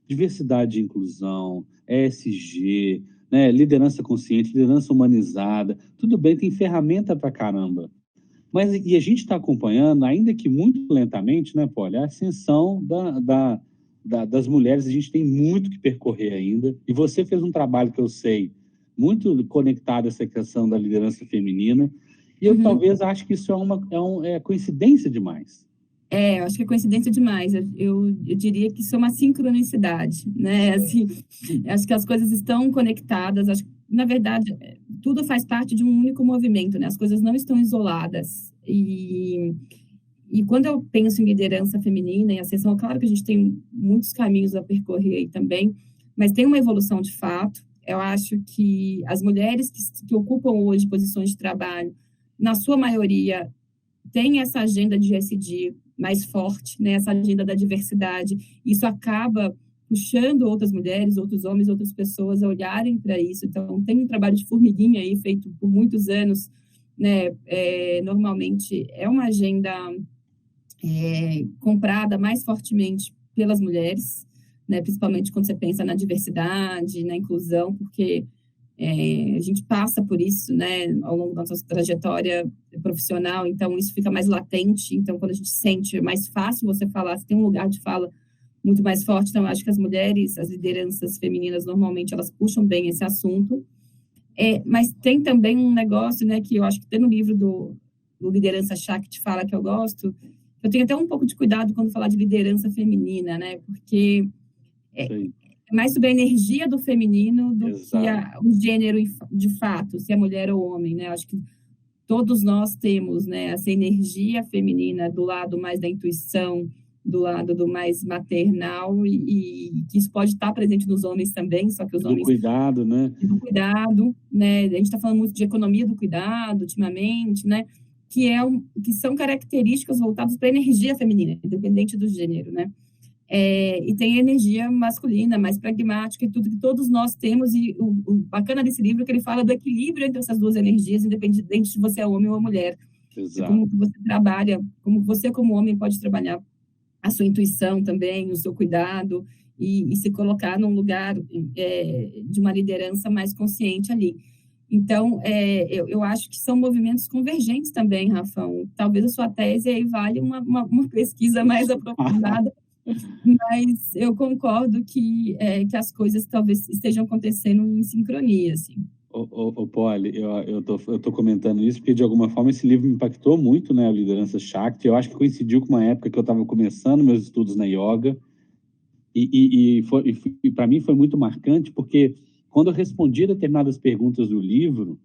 Diversidade e inclusão, ESG, né, liderança consciente, liderança humanizada, tudo bem, tem ferramenta pra caramba. Mas, e a gente está acompanhando, ainda que muito lentamente, né, Polly, a ascensão das mulheres, a gente tem muito que percorrer ainda, e você fez um trabalho que eu sei, muito conectado a essa questão da liderança feminina, e eu talvez acho que isso é coincidência demais. Eu acho que é coincidência demais. Eu diria que isso é uma sincronicidade, né? Assim, acho que as coisas estão conectadas. Acho que, na verdade, tudo faz parte de um único movimento, né? As coisas não estão isoladas. E quando eu penso em liderança feminina e ascensão, claro que a gente tem muitos caminhos a percorrer aí também, mas tem uma evolução de fato. eu acho que as mulheres que ocupam hoje posições de trabalho, na sua maioria, têm essa agenda de ESG mais forte, né? Essa agenda da diversidade. Isso acaba puxando outras mulheres, outros homens, outras pessoas a olharem para isso. Então, tem um trabalho de formiguinha aí feito por muitos anos, né? Normalmente é uma agenda comprada mais fortemente pelas mulheres, né? Principalmente quando você pensa na diversidade, na inclusão, porque a gente passa por isso, né, ao longo da nossa trajetória profissional, então isso fica mais latente. Então, quando a gente sente, é mais fácil você falar, você tem um lugar de fala muito mais forte. Então, eu acho que as mulheres, as lideranças femininas, normalmente, elas puxam bem esse assunto. Mas tem também um negócio, né, que eu acho que tem no livro do Liderança Chá, que te fala, que eu gosto. Eu tenho até um pouco de cuidado quando falar de liderança feminina, né, porque é mais sobre a energia do feminino do Exato. que o gênero de fato, se é mulher ou homem, né? Acho que todos nós temos, né, essa energia feminina do lado mais da intuição, do lado do mais maternal, e que isso pode estar presente nos homens também, só que os Do homens... cuidado, né? Do cuidado, né? A gente está falando muito de economia do cuidado ultimamente, né? Que são características voltadas para a energia feminina, independente do gênero, né? E tem a energia masculina, mais pragmática, e tudo que todos nós temos. E o bacana desse livro é que ele fala do equilíbrio entre essas duas energias, independente de você é homem ou mulher. Exato. Como você trabalha, como você, como homem, pode trabalhar a sua intuição também, o seu cuidado, e se colocar num lugar de uma liderança mais consciente ali. Então, eu acho que são movimentos convergentes também, Rafão. Talvez a sua tese aí vale uma pesquisa mais aprofundada, mas eu concordo que as coisas talvez estejam acontecendo em sincronia, assim. Polly, eu tô comentando isso porque, de alguma forma, esse livro me impactou muito, né, a liderança Shakti. Eu acho que coincidiu com uma época que eu estava começando meus estudos na yoga, e para mim foi muito marcante, porque quando eu respondi determinadas perguntas do livro,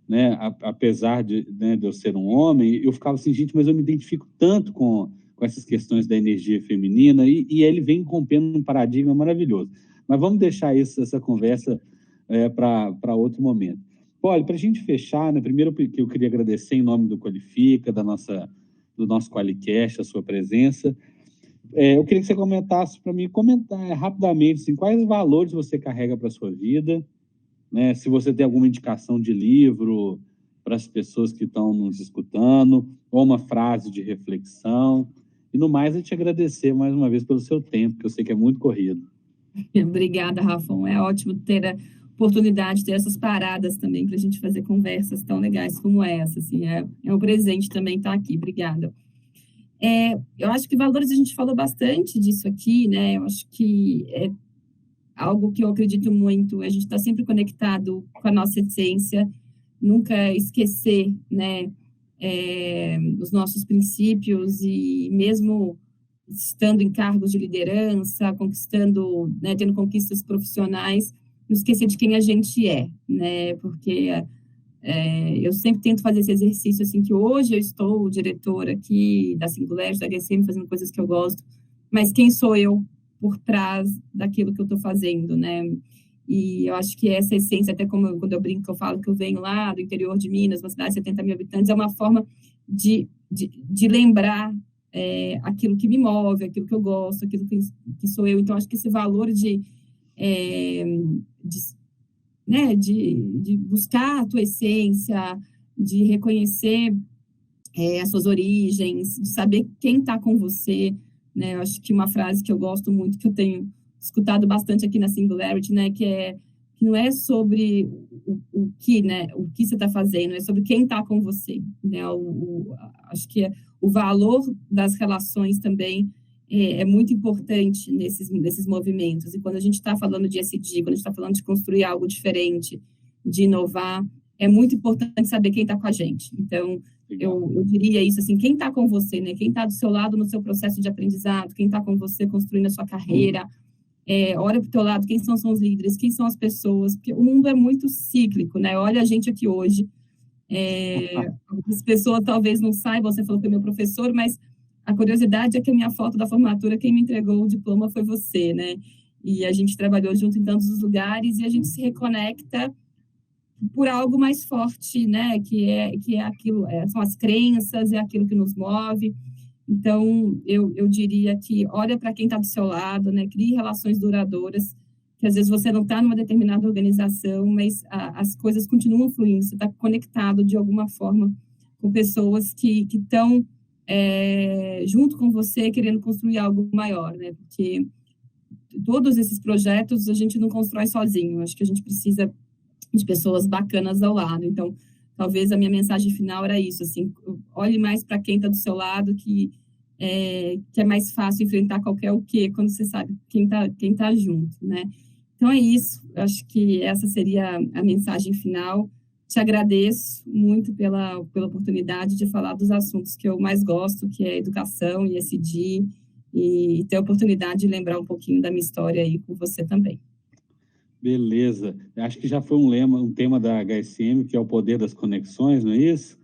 né, apesar de eu ser um homem, eu ficava assim, gente, mas eu me identifico tanto com essas questões da energia feminina, e ele vem rompendo um paradigma maravilhoso. Mas vamos deixar essa conversa para outro momento. Olha, para a gente fechar, né, primeiro que eu queria agradecer em nome do Qualifica, do nosso Qualicast, a sua presença. Eu queria que você comentasse para mim, rapidamente, assim, quais valores você carrega para a sua vida, né? Se você tem alguma indicação de livro para as pessoas que estão nos escutando, ou uma frase de reflexão. E, no mais, eu te agradecer mais uma vez pelo seu tempo, que eu sei que é muito corrido. Obrigada, Rafão. É ótimo ter a oportunidade de ter essas paradas também para a gente fazer conversas tão legais como essa. Assim, é um presente também estar aqui. Obrigada. Eu acho que valores, a gente falou bastante disso aqui, né? Eu acho que é algo que eu acredito muito. A gente está sempre conectado com a nossa essência, nunca esquecer, né, os nossos princípios, e mesmo estando em cargos de liderança, conquistando, né, tendo conquistas profissionais, não esquecer de quem a gente é, né? Porque eu sempre tento fazer esse exercício, assim, que hoje eu estou diretora aqui da Singularity, da HSM, fazendo coisas que eu gosto, mas quem sou eu por trás daquilo que eu estou fazendo, né? E eu acho que essa essência, até como quando eu brinco, eu falo que eu venho lá do interior de Minas, uma cidade de 70 mil habitantes, é uma forma de lembrar aquilo que me move, aquilo que eu gosto, aquilo que sou eu. Então, acho que esse valor de buscar a tua essência, de reconhecer as suas origens, de saber quem está com você, né? Eu acho que uma frase que eu gosto muito, que eu tenho escutado bastante aqui na Singularity, né, que não é sobre o que, né, o que você está fazendo, é sobre quem está com você, né? Acho que o valor das relações também é muito importante nesses movimentos. E quando a gente está falando de ESG, quando a gente está falando de construir algo diferente, de inovar, é muito importante saber quem está com a gente. Então, eu diria isso, assim, quem está com você, né? Quem está do seu lado no seu processo de aprendizado, quem está com você construindo a sua carreira, olha para o teu lado, quem são os líderes, quem são as pessoas, porque o mundo é muito cíclico, né? Olha a gente aqui hoje, as pessoas talvez não saibam, você falou que é meu professor, mas a curiosidade é que a minha foto da formatura, quem me entregou o diploma foi você, né? e a gente trabalhou junto em tantos lugares, e a gente se reconecta por algo mais forte, né? Que é aquilo, são as crenças, é aquilo que nos move. Então, eu diria que olha para quem está do seu lado, né? Crie relações duradouras, que às vezes você não está numa determinada organização, mas as coisas continuam fluindo, você está conectado de alguma forma com pessoas que estão junto com você, querendo construir algo maior, né? Porque todos esses projetos a gente não constrói sozinho, acho que a gente precisa de pessoas bacanas ao lado. Então, talvez a minha mensagem final era isso, assim, olhe mais para quem está do seu lado, que é mais fácil enfrentar qualquer o quê quando você sabe quem tá junto, né? Então é isso, acho que essa seria a mensagem final. Te agradeço muito pela oportunidade de falar dos assuntos que eu mais gosto, que é educação e ESG, e ter a oportunidade de lembrar um pouquinho da minha história aí com você também. Beleza. Acho que já foi um tema da HSM, que é o poder das conexões, não é isso?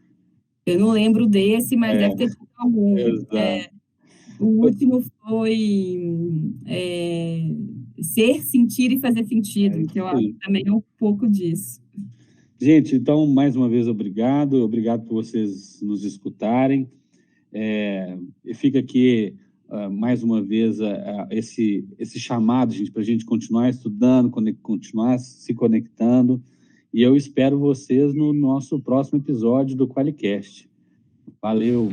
Eu não lembro desse, mas deve ter tido algum. Exato. O último foi ser, sentir e fazer sentido, que eu acho que também é um pouco disso. Gente, então, mais uma vez, obrigado por vocês nos escutarem. E fica aqui, mais uma vez, esse chamado, gente, para a gente continuar estudando, continuar se conectando. E eu espero vocês no nosso próximo episódio do QualiCast. Valeu!